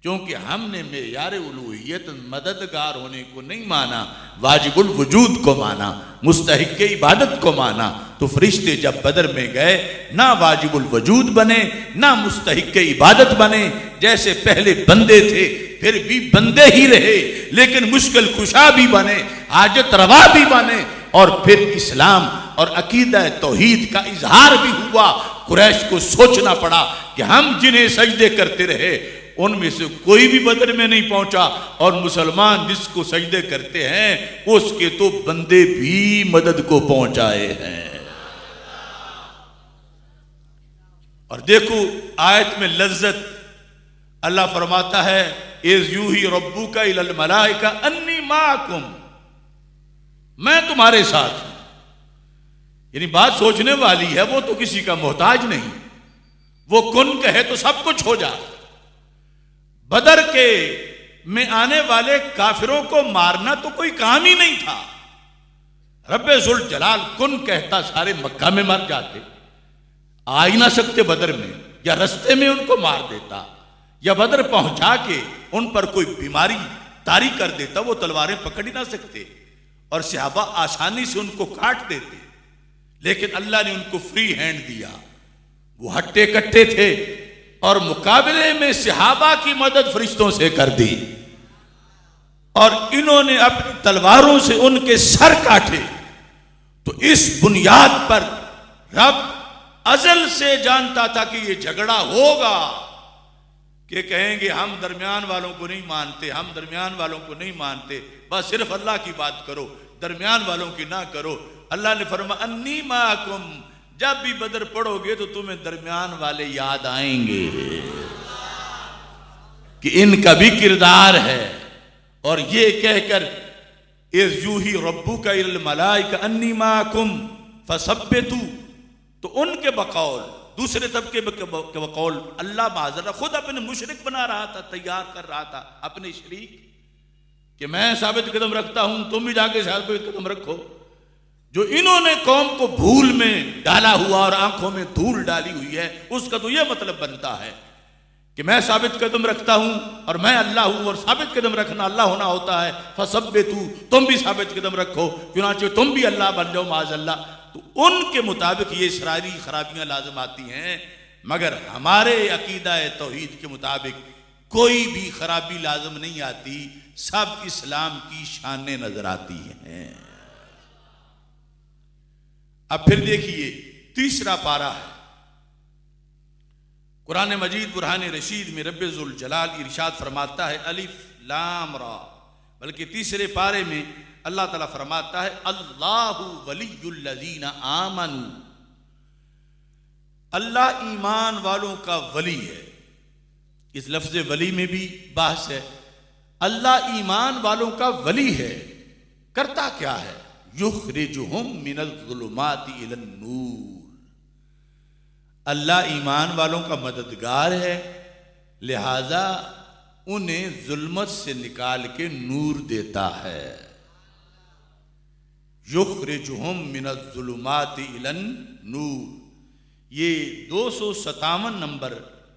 [SPEAKER 1] क्योंकि हमने मेयार उलूहियत मददगार होने को नहीं माना, वाजिबुल वजूद को माना, मुस्तहिक इबादत को माना। तो फरिश्ते जब बदर में गए ना वाजिबुल वजूद बने ना मुस्तहिक इबादत बने, जैसे पहले बंदे थे फिर भी बंदे ही रहे, लेकिन मुश्किल कुशा भी बने, हाजत रवा भी बने, और फिर इस्लाम और अकीदा तौहीद का इजहार भी हुआ। कुरैश को सोचना पड़ा कि हम जिन्हें सजदे करते रहे उनमें से कोई भी बदर में नहीं पहुंचा, और मुसलमान जिसको सजदे करते हैं उसके तो बंदे भी मदद को पहुंचाए हैं। और देखो आयत में लज्जत, अल्लाह फरमाता है इज़ यूही रब्बुका इलल मलाइका अन्नी माकुम, मैं तुम्हारे साथ हूं। यानी बात सोचने वाली है, वो तो किसी का मोहताज नहीं, वो कुन कहे तो सब कुछ हो जाए। बदर के में आने वाले काफिरों को मारना तो कोई काम ही नहीं था, रब्बे जुल जलाल कुन कहता सारे मक्का में मर जाते, आ ही ना सकते बदर में, या रस्ते में उनको मार देता, या बदर पहुंचा के उन पर कोई बीमारी तारी कर देता, वो तलवारें पकड़ ही ना सकते, और सहाबा आसानी से उनको काट देते। लेकिन अल्लाह ने उनको फ्री हैंड दिया, वो हट्टे कट्टे थे, और मुकाबले में सहाबा की मदद फरिश्तों से कर दी, और इन्होंने अपनी तलवारों से उनके सर काटे। तो इस बुनियाद पर रब अजल से जानता था कि ये झगड़ा होगा, कि कहेंगे हम दरमियान वालों को नहीं मानते, हम दरमियान वालों को नहीं मानते, बस सिर्फ अल्लाह की बात करो, दरमियान वालों की ना करो। अल्लाह ने फरमा अन्नी माकुम, जब भी बदर पढ़ोगे तो तुम्हें दरमियान वाले याद आएंगे कि इनका भी किरदार है। और ये कहकर इज़ यूही रब्बुका इलल मलाइका अन्नी माकुम फसब्बितू, तो उनके बकौल दूसरे तबके के बकौल अल्लाह माजरा खुद अपने मुशरिक बना रहा था, तैयार कर रहा था अपने शरीक कि मैं साबित कदम रखता हूं, तुम भी जाके साबित कदम रखो। जो इन्होंने कौम को भूल में डाला हुआ और आंखों में धूल डाली हुई है, उसका तो यह मतलब बनता है कि मैं साबित कदम रखता हूं और मैं अल्लाह हूं, और साबित कदम रखना अल्लाह होना होता है। फसब्बितू, तुम भी साबित कदम रखो, चुनाचे तुम भी अल्लाह बन जाओ माज़अल्लाह। तो उनके मुताबिक ये इसरारी खराबियां लाजम आती हैं, मगर हमारे अकीदा तौहीद के मुताबिक कोई भी खराबी लाजम नहीं आती, सब इस्लाम की शानें नजर आती हैं। अब फिर देखिए तीसरा पारा है कुरान मजीद बुरहान रशीद में रब्बे जुल जलाल इरशाद फरमाता है अलिफ लाम रा, बल्कि तीसरे पारे में अल्लाह ताला फरमाता है अल्लाहु वलियुल लज़ीना आमनू, अल्लाह ईमान वालों का वली है। इस लफ्ज़ वली में भी बहस है। अल्लाह ईमान वालों का वली है, करता क्या है? युखरिजुहुम मिनज़्ज़ुलुमाति इलन नूर, अल्लाह ईमान वालों का मददगार है, लिहाजा उन्हें जुल्मत से निकाल के नूर देता है। युखरिजुहुम मिनज़्ज़ुलुमाति इलन नूर, ये 257 नंबर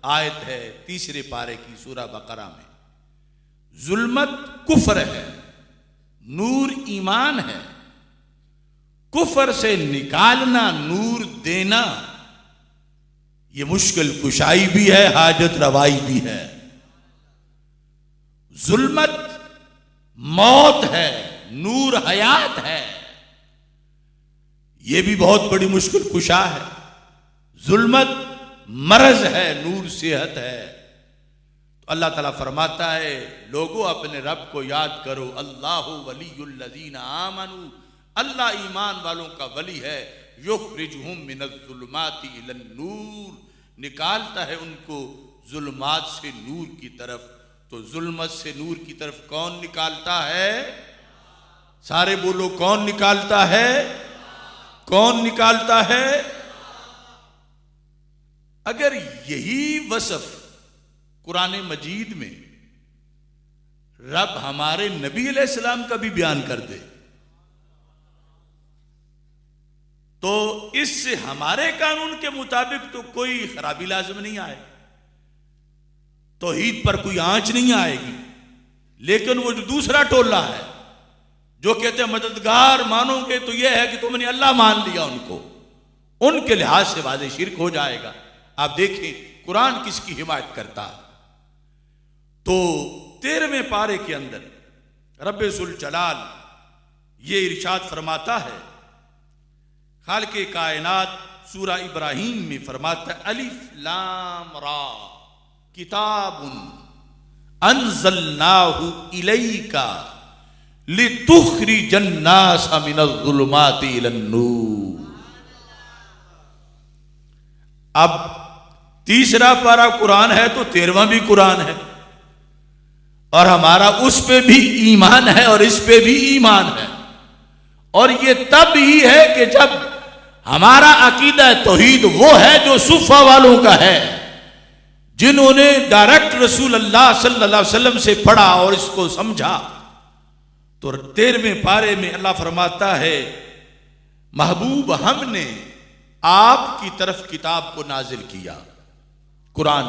[SPEAKER 1] आयत है तीसरे पारे की सूरा बकरा में। जुल्मत कुफ्र है, नूर ईमान है। कुफ्र से निकालना, नूर देना, ये मुश्किल कुशाई भी है, हाजत रवाई भी है। जुल्मत मौत है, नूर हयात है, ये भी बहुत बड़ी मुश्किल कुशा है। जुल्मत मरज है, नूर सेहत है। तो अल्लाह ताला फरमाता है लोगों अपने रब को याद करो, अल्लाहु वलियुल लज़ीना आमनू, अल्लाह ईमान वालों का वली है। युखरिजुहुम मिनज़्ज़ुलुमाति इलन नूर, निकालता है उनको जुल्मात से नूर की तरफ। तो जुल्मत से नूर की तरफ कौन निकालता है? सारे बोलो, कौन निकालता है? कौन निकालता है? अगर यही वसफ कुरान मजीद में रब हमारे नबी अलैहिस्सलाम का भी बयान कर दे तो इससे हमारे कानून के मुताबिक तो कोई खराबी लाजिम नहीं आए, तौहीद पर कोई आंच नहीं आएगी। लेकिन वो जो दूसरा टोला है जो कहते हैं मददगार मानोगे तो यह है कि तुमने अल्लाह मान लिया उनको, उनके लिहाज से वाज़ेह शिर्क हो जाएगा। आप देखें कुरान किसकी हिमायत करता है। तो 13वें पारे के अंदर रब्बे जुल जलाल ये इरशाद फरमाता है, खालिक़े कायनात सूरा इब्राहीम में फरमाता है अलिफ लाम रा किताबुन अंज़लनाहु इलैका लितुखरिजन नास मिनज़्ज़ुलुमाति इलन नूर। अब तीसरा पारा कुरान है तो 13वां भी कुरान है, और हमारा उस पे भी ईमान है और इस पे भी ईमान है। और ये तब ही है कि जब हमारा अकीदा तौहीद वो है जो सुफ़ा वालों का है, जिन्होंने डायरेक्ट रसूल अल्लाह सल्लल्लाहु अलैहि वसल्लम से पढ़ा और इसको समझा। तो 13वें पारे में अल्लाह फरमाता है महबूब हमने आपकी तरफ किताब को नाजिल किया, कुरान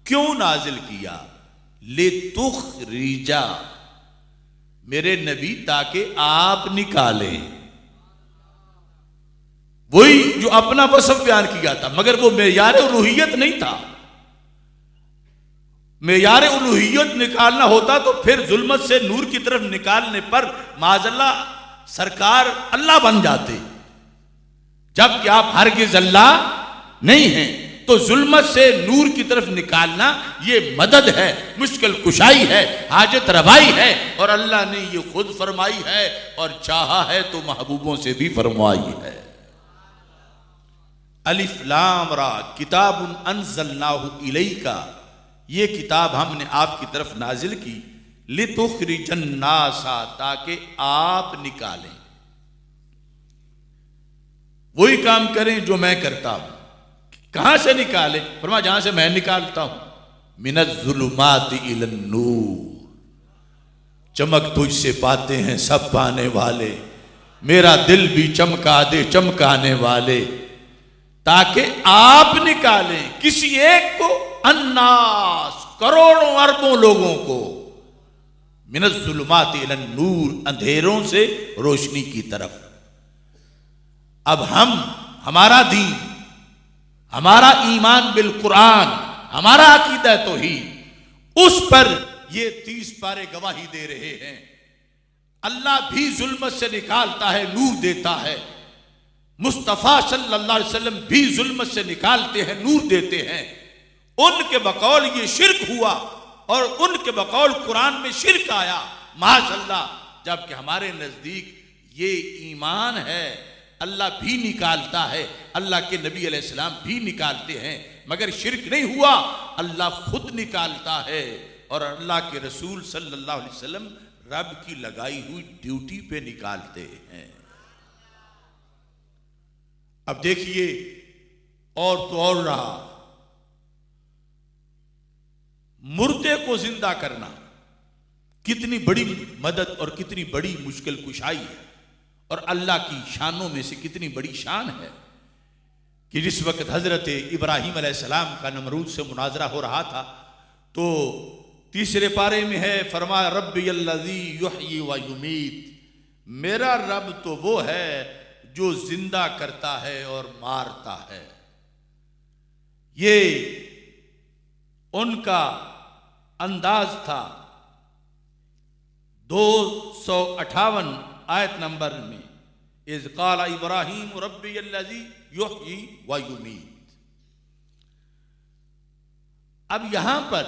[SPEAKER 1] क्यों नाजिल किया? ले तुखरिजा, मेरे नबी ताकि आप निकालें। वही जो अपना वसफ बयान किया था, मगर वो मेयार उलूहियत नहीं था। मेयार उलूहियत निकालना होता तो फिर जुल्मत से नूर की तरफ निकालने पर माज़अल्लाह सरकार अल्लाह बन जाते, जबकि आप हरगिज़ अल्लाह नहीं हैं। तो जुल्मत से नूर की तरफ निकालना ये मदद है, मुश्किल कुशाई है, हाजत रवाई है, और अल्लाह ने ये खुद फरमाई है और चाहा है तो महबूबों से भी फरमाई है। अलिफ लाम रा किताबुन अंज़लनाहु इलैका, ये किताब हमने आपकी तरफ नाजिल की, लितुखरिजन नासा, ताकि आप निकालें, वही काम करें जो मैं करता हूं। कहां से निकाले? फरमा जहां से मैं निकालता हूं, मिनज़्ज़ुलुमाति इलन नूर, चमक तुझसे पाते हैं सब पाने वाले, मेरा दिल भी चमका दे चमकाने वाले, ताकि आप निकालें किसी एक को, अन्नास करोड़ों अरबों लोगों को, मिनज़्ज़ुलुमाति इलन नूर, अंधेरों से रोशनी की तरफ। अब हम, हमारा दीन, हमारा ईमान बिल कुरान, हमारा अकीदा तौहीद, उस पर ये 30 पारे गवाही दे रहे हैं। अल्लाह भी जुल्मत से निकालता है, नूर देता है। मुस्तफ़ा सल्लल्लाहु अलैहि वसल्लम भी जुल्मत से निकालते हैं, नूर देते हैं। उनके बकौल ये शिर्क हुआ और उनके बकौल कुरान में शिर्क आया, माशअल्लाह। जबकि हमारे नजदीक ये ईमान है, अल्लाह भी निकालता है, अल्लाह के नबी अलैहिस्सलाम भी निकालते हैं, मगर शिर्क नहीं हुआ, अल्लाह खुद निकालता है। और अल्लाह के रसूल सल्लल्लाहु अलैहि वसल्लम रब की लगाई हुई ड्यूटी पे निकालते हैं। अब देखिए, और तो और रहा, मुर्दे को जिंदा करना कितनी बड़ी मदद और कितनी बड़ी मुश्किल कुशाई है, और अल्लाह की शानों में से कितनी बड़ी शान है कि जिस वक्त हजरत इब्राहीम अलैहिस्सलाम का नमरूद से मुनाजरा हो रहा था, तो तीसरे पारे में है, फरमाया रब्बी अल्लज़ी युहयी व युमीत, मेरा रब तो वो है जो जिंदा करता है और मारता है। ये उनका अंदाज था। 258 आयत नंबर में, इज़ क़ाला इब्राहीम रब्बी अल्लज़ी युहयी व युमीत। अब यहां पर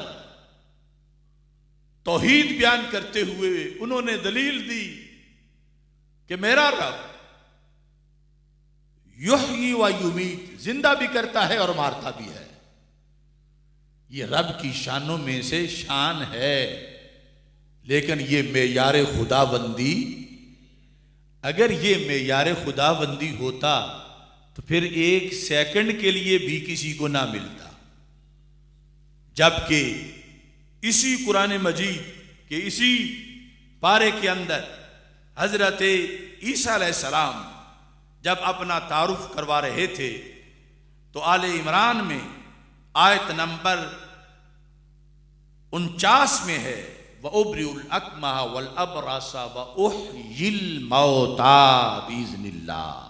[SPEAKER 1] तौहीद बयान करते हुए उन्होंने दलील दी कि मेरा रब युहयी व युमीत, जिंदा भी करता है और मारता भी है। ये रब की शानों में से शान है, लेकिन ये मेयार खुदाबंदी, अगर ये मेयार खुदाबंदी होता तो फिर एक सेकंड के लिए भी किसी को ना मिलता। जबकि इसी कुरान मजीद के इसी पारे के अंदर हजरत ईसा अलैहिस्सलाम जब अपना तारुफ करवा रहे थे, तो आले इमरान में आयत नंबर 49 में है, व उब्रिउल अकमह वल अबरसा व उहयिल मौता बिइज़्निल्लाह,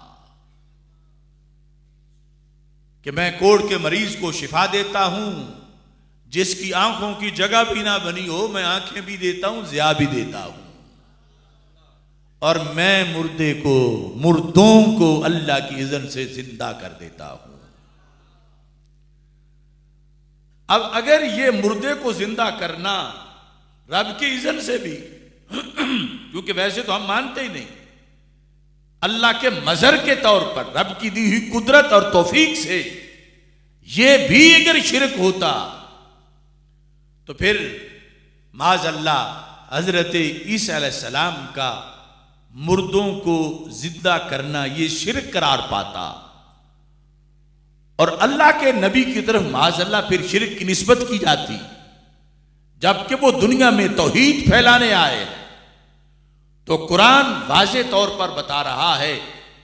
[SPEAKER 1] कि मैं कोढ़ के मरीज को शिफा देता हूं, जिसकी आंखों की जगह भी ना बनी हो, मैं आंखें भी देता हूं, ज़िया भी देता हूं, और मैं मुर्दे को, मुर्दों को अल्लाह की इज़्न से जिंदा कर देता हूं। अब अगर ये मुर्दे को जिंदा करना रब की इज़्न से भी, क्योंकि वैसे तो हम मानते ही नहीं, अल्लाह के मजहर के तौर पर रब की दी हुई कुदरत और तौफीक से ये भी अगर शिरक होता, तो फिर माज़अल्लाह हजरत ईसा अलैहिस्सलाम का मुर्दों को जिंदा करना ये शिरक करार पाता, और अल्लाह के नबी की तरफ माज़अल्लाह फिर शिरक की निस्बत की जाती, जबकि वो दुनिया में तौहीद फैलाने आए। तो कुरान वाज़े तौर पर बता रहा है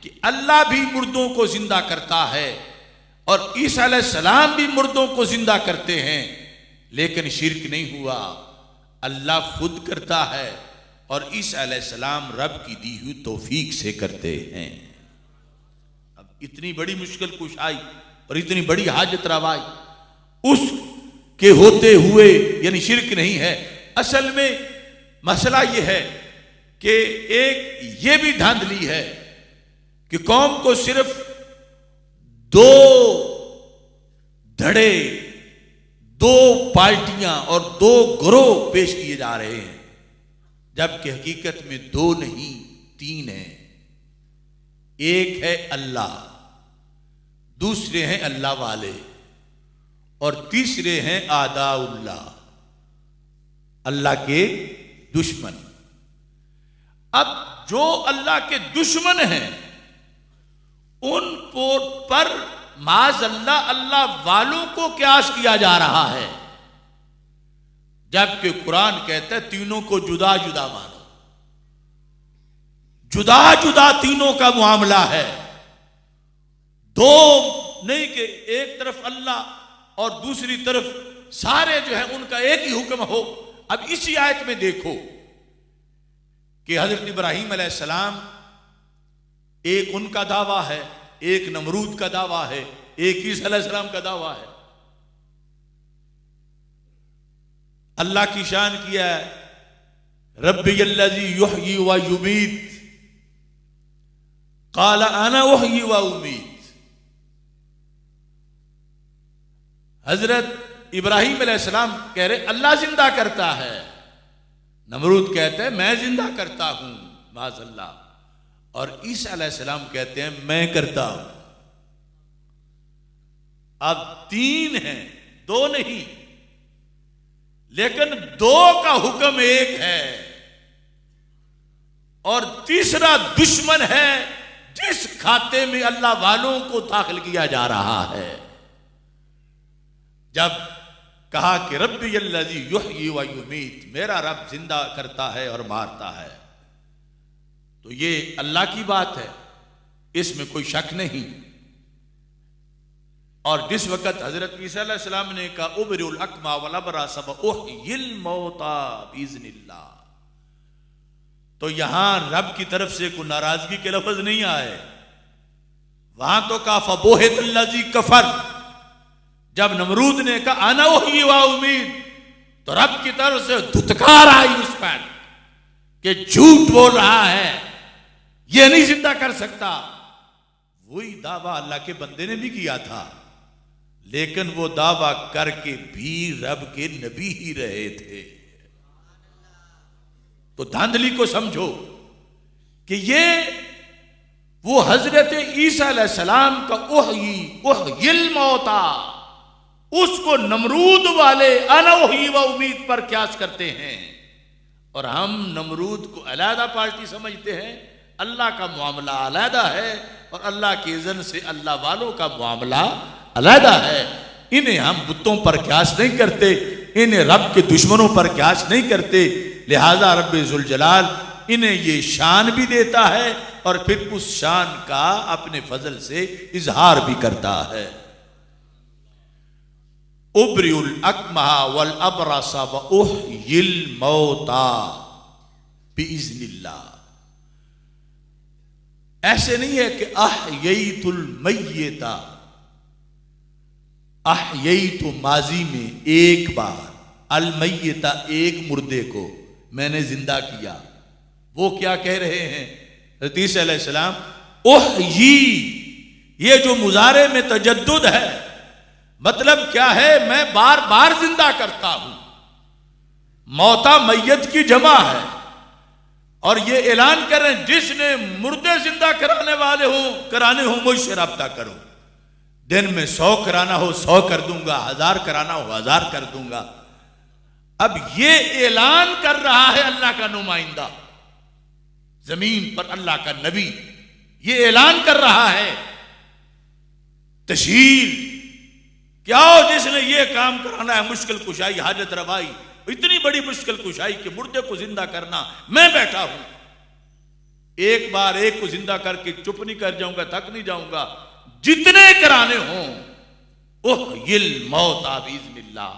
[SPEAKER 1] कि अल्लाह भी मुर्दों को जिंदा करता है और ईसा अलैहिस्सलाम भी मुर्दों को जिंदा करते हैं, लेकिन शिरक नहीं हुआ, अल्लाह खुद करता है और ईसा अलैहिस्सलाम रब की दी हुई तौफीक से करते हैं। अब इतनी बड़ी मुश्किल कुशाई और इतनी बड़ी हाजत रवाई उस के होते हुए यानी शिरक नहीं है। असल में मसला यह है कि एक ये भी धांधली है कि कौम को सिर्फ दो धड़े, दो पार्टियां और दो ग्रोह पेश किए जा रहे हैं, जबकि हकीकत में दो नहीं 3 हैं। एक है अल्लाह, दूसरे हैं अल्लाह वाले, और तीसरे हैं आदाउल्लाह, अल्लाह के दुश्मन। अब जो अल्लाह के दुश्मन हैं उन पर माज़अल्लाह अल्लाह वालों को क्यास किया जा रहा है, जबकि कुरान कहता है तीनों को जुदा जुदा मानो। जुदा जुदा तीनों का मामला है, दो नहीं कि एक तरफ अल्लाह और दूसरी तरफ सारे जो है उनका एक ही हुक्म हो। अब इसी आयत में देखो कि हजरत इब्राहीम अलैहिस्सलाम एक उनका दावा है, एक नमरूद का दावा है, एक ईसा अलैहिस्सलाम का दावा है। अल्लाह की शान किया है, रब्बी अल्लज़ी युहयी व युमीत क़ाला अना उहयी व उमीत। हजरत इब्राहीम अलैहिस्सलाम कह रहे अल्लाह जिंदा करता है, नमरूद कहते हैं मैं जिंदा करता हूं माज़अल्लाह, और ईसा अलैहिस्सलाम कहते हैं मैं करता हूं। अब तीन हैं, दो नहीं, लेकिन दो का हुक्म एक है और तीसरा दुश्मन है जिस खाते में अल्लाह वालों को दाखिल किया जा रहा है। जब कहा कि रब्बी अल्लज़ी युहयी व युमीत, मेरा रब जिंदा करता है और मारता है, तो ये अल्लाह की बात है, इसमें कोई शक नहीं। और जिस वक्त हजरत ईसा अलैहिस्सलाम ने कहा उबरिउल अकमा वल अबरस व उहयिल मौता बिइज़्निल्लाह, तो यहां रब की तरफ से कोई नाराजगी के लफ्ज नहीं आए। वहां तो कहा फबोहितल्लज़ी कफर, जब नमरूद ने कहा अना उहयी व उमीत, तो रब की तरफ से धुतकार आई उस पर कि झूठ बोल रहा है, ये नहीं जिंदा कर सकता। वही दावा अल्लाह के बंदे ने भी किया था, लेकिन वो दावा करके भी रब के नबी ही रहे थे। तो धांधली को समझो कि ये वो हजरत ईसा अलैहिस्सलाम का उहयिल मौता, उसको नमरूद वाले अना उहयी व उमीत पर क्यास करते हैं, और हम नमरूद को अलहदा पार्टी समझते हैं। अल्लाह का मामला अलहदा है और अल्लाह के इज़्न से अल्लाह वालों का मामला अलहदा है। इन्हें हम बुतों पर क्यास नहीं करते, इन्हें रब के दुश्मनों पर क्यास नहीं करते। लिहाजा रब्बे ज़ुल जलाल इन्हें ये शान भी देता है और फिर उस शान का अपने फजल से इजहार भी करता है। उबरिउल अकमहा वल अबरस व उहयिल मौता बिइज़्निल्लाह। ऐसे नहीं है कि अहयैतुल मय्यता, अहयैतु माजी में एक बार, अल मय्यता एक मुर्दे को मैंने जिंदा किया। वो क्या कह रहे हैं हज़रत ईसा अलैहिस्सलाम, उहयी, ये जो मुजारे में तजद्दुद है, मतलब क्या है, मैं बार बार जिंदा करता हूं। मौता मैयत की जमा है, और ये ऐलान कर रहे हैं जिसने मुर्दे जिंदा कराने हो मुझसे रब्ता करो। दिन में 100 कराना हो 100 कर दूंगा, 1000 कराना हो 1000 कर दूंगा। अब ये ऐलान कर रहा है अल्लाह का नुमाइंदा, जमीन पर अल्लाह का नबी, ये ऐलान कर रहा है तशहीर, क्या हो जिसने ये काम कराना है, मुश्किल कुशाई, हाजत रवाई, इतनी बड़ी मुश्किल कुशाई कि मुर्दे को जिंदा करना, मैं बैठा हूं। एक बार एक को जिंदा करके चुप नहीं कर जाऊंगा, थक नहीं जाऊंगा, जितने कराने हों उहयिल मौता बिइज़्निल्लाह,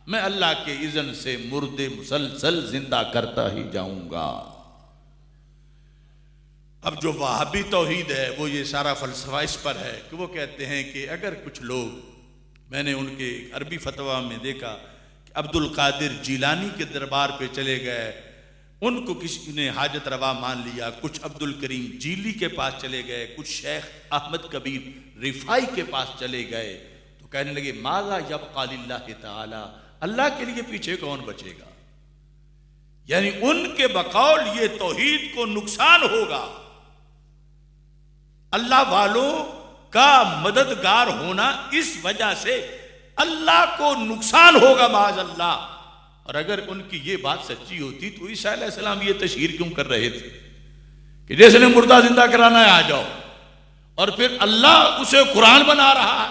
[SPEAKER 1] मैं अल्लाह के इज़्न से मुर्दे मुसलसल जिंदा करता ही जाऊंगा। अब जो वहाबी तौहीद है वो ये सारा फलसफा इस पर है कि वो कहते हैं कि अगर कुछ लोग, मैंने उनके अरबी फतवा में देखा कि अब्दुल कादिर जीलानी के दरबार पे चले गए, उनको किसी ने हाजत रवा मान लिया, कुछ अब्दुल करीम जीली के पास चले गए, कुछ शेख अहमद कबीर रिफाई के पास चले गए, तो कहने लगे माज़ा यबक़ा लिल्लाहि तआला, अल्लाह के लिए पीछे कौन बचेगा। यानी उनके बकौल ये तौहीद को नुकसान होगा, अल्लाह वालों का मददगार होना इस वजह से अल्लाह को नुकसान होगा माज़अल्लाह। और अगर उनकी ये बात सच्ची होती तो ईसा अलैहिस्सलाम ये तशहीर क्यों कर रहे थे कि जिसने मुर्दा जिंदा कराना है आ जाओ, और फिर अल्लाह उसे कुरान बना रहा है।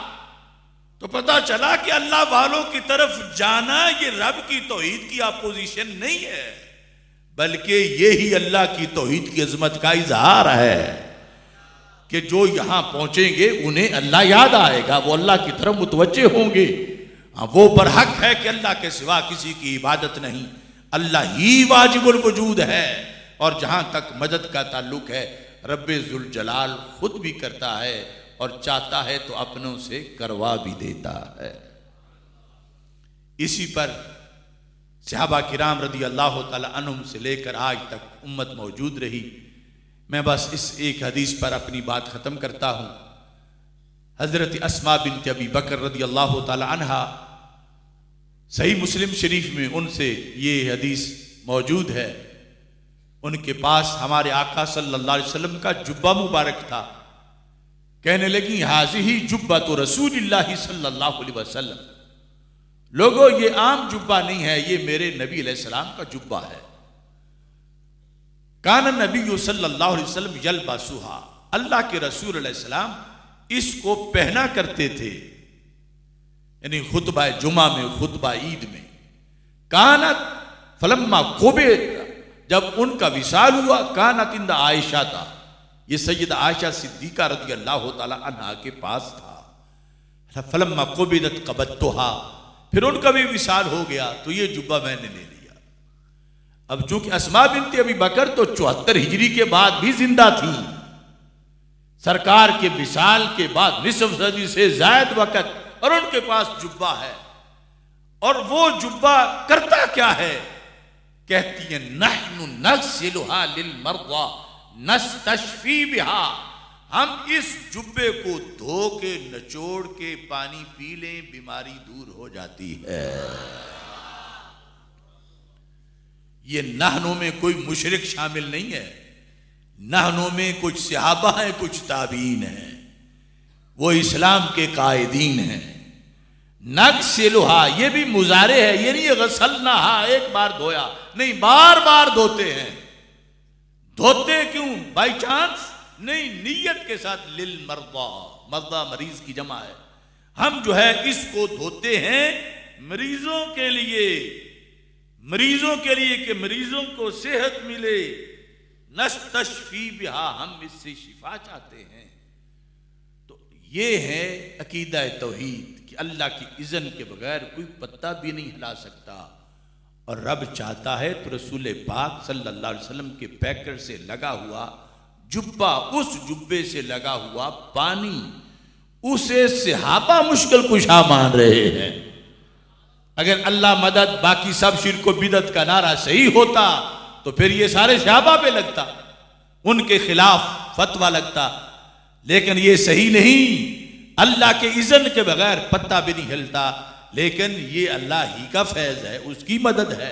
[SPEAKER 1] तो पता चला कि अल्लाह वालों की तरफ जाना ये रब की तौहीद की अपोजिशन नहीं है, बल्कि ये ही अल्लाह की तौहीद की अजमत का इजहार है कि जो यहां पहुंचेंगे उन्हें अल्लाह याद आएगा, वो अल्लाह की तरफ मुतवज्जे होंगे। हाँ, वो पर हक है कि अल्लाह के सिवा किसी की इबादत नहीं, अल्लाह ही वाजिबुल वजूद है। और जहां तक मदद का ताल्लुक है, रब्बे जुल जलाल खुद भी करता है और चाहता है तो अपनों से करवा भी देता है। इसी पर सहाबा किराम रदी अल्लाह तआला अन्हुम से लेकर आज तक उम्मत मौजूद रही। मैं बस इस एक हदीस पर अपनी बात खत्म करता हूं। हजरत अस्मा बिन्त अबी बकर रदी अल्लाह तआला अन्हा, सही मुस्लिम शरीफ में उनसे ये हदीस मौजूद है। उनके पास हमारे आका सल्लल्लाहु अलैहि वसल्लम का जुब्बा मुबारक था। कहने लगी, हाज़िही जुब्बा तो रसूलिल्लाह सल्लल्लाहु अलैहि वसल्लम, लोगों ये आम जुब्बा नहीं है, ये मेरे नबी अलैहिस्सलाम का जुब्बा है। कान नबी सल्लल्लाहु अलैहि वसल्लम यलबसुहा, अल्लाह के रसूल अलैहिस्सलाम इसको पहना करते थे, यानी खुतबा जुमा में, खुतबा ईद में। कानत फलम्मा कोबे, जब उनका विसाल हुआ, कानत इंद आयशा था, ये सैयद आयशा सिद्दीका रज़ी अल्लाह तआला अन्हा के पास था। फलम्मा कुबिदत कबत्तुहा, फिर उनका भी विसाल हो गया तो ये जुब्बा मैंने ले लिया। अब चूंकि अस्मा बिन्त अबी बकर तो 74 हिजरी के बाद भी जिंदा थी, सरकार के विसाल के बाद निसफ सदी से जायद वक़्त, और उनके पास जुब्बा है। और वो जुब्बा करता क्या है? कहती है, नहनु नग़सिलुहा लिल मर्दा नस्तशफी बिहा, हम इस जुब्बे को धो के नचोड़ के पानी पी लें, बीमारी दूर हो जाती है। ये नहनों में कोई मुशरिक शामिल नहीं है, नहनों में कुछ सहाबा हैं, कुछ ताबीन हैं, वो इस्लाम के कायदीन हैं। नग़सिलुहा, ये भी मुजारे है, ये नहीं गसलनाहा एक बार धोया, नहीं बार बार धोते हैं। धोते क्यों? बाई चांस नहीं, नीयत के साथ। लिल मर्दा, मर्दा मरीज की जमा है। हम जो है इसको धोते हैं मरीजों के लिए, मरीजों के लिए कि मरीजों को सेहत मिले। नस्तशफी बिहा, हम इससे शिफा चाहते हैं। तो ये है अकीदा तौहीद कि अल्लाह की इज़्न के बगैर कोई पत्ता भी नहीं हिला सकता। और रब चाहता है तो रसूल पाक सल्लल्लाहु अलैहि वसल्लम के पैकेट से लगा हुआ जुब्बा, उस जुब्बे से लगा हुआ पानी, उसे सहाबा मुश्किल कुशा मान रहे हैं। अगर अल्लाह मदद, बाकी सब शिर्क व बिदअत का नारा सही होता तो फिर ये सारे सहाबा पे लगता, उनके खिलाफ फतवा लगता। लेकिन ये सही नहीं, अल्लाह के इज़्न के बगैर पत्ता भी नहीं हिलता। लेकिन ये अल्लाह ही का फैज है, उसकी मदद है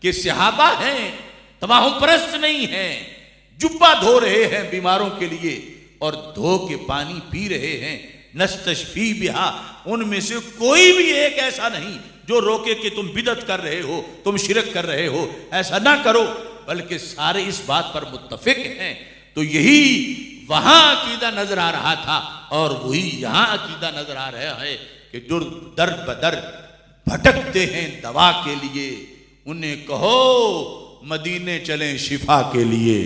[SPEAKER 1] कि सहाबा हैं, तबाह परस्त नहीं हैं, जुब्बा धो रहे हैं बीमारों के लिए और धो के पानी पी रहे हैं। नस्तशफी बिहा, उनमें से कोई भी एक ऐसा नहीं जो रोके कि तुम बिदअत कर रहे हो, तुम शिरक कर रहे हो, ऐसा ना करो, बल्कि सारे इस बात पर मुत्तफिक हैं। तो यही वहां अकीदा नजर आ रहा था और वही यहां अकीदा नजर आ रहा है कि जो दर बदर भटकते हैं दवा के लिए, उन्हें कहो मदीने चलें शिफा के लिए।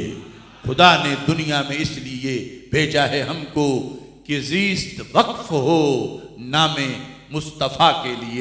[SPEAKER 1] खुदा ने दुनिया में इसलिए भेजा है हमको कि ज़ीस्त वक्फ हो नामे मुस्तफ़ा के लिए।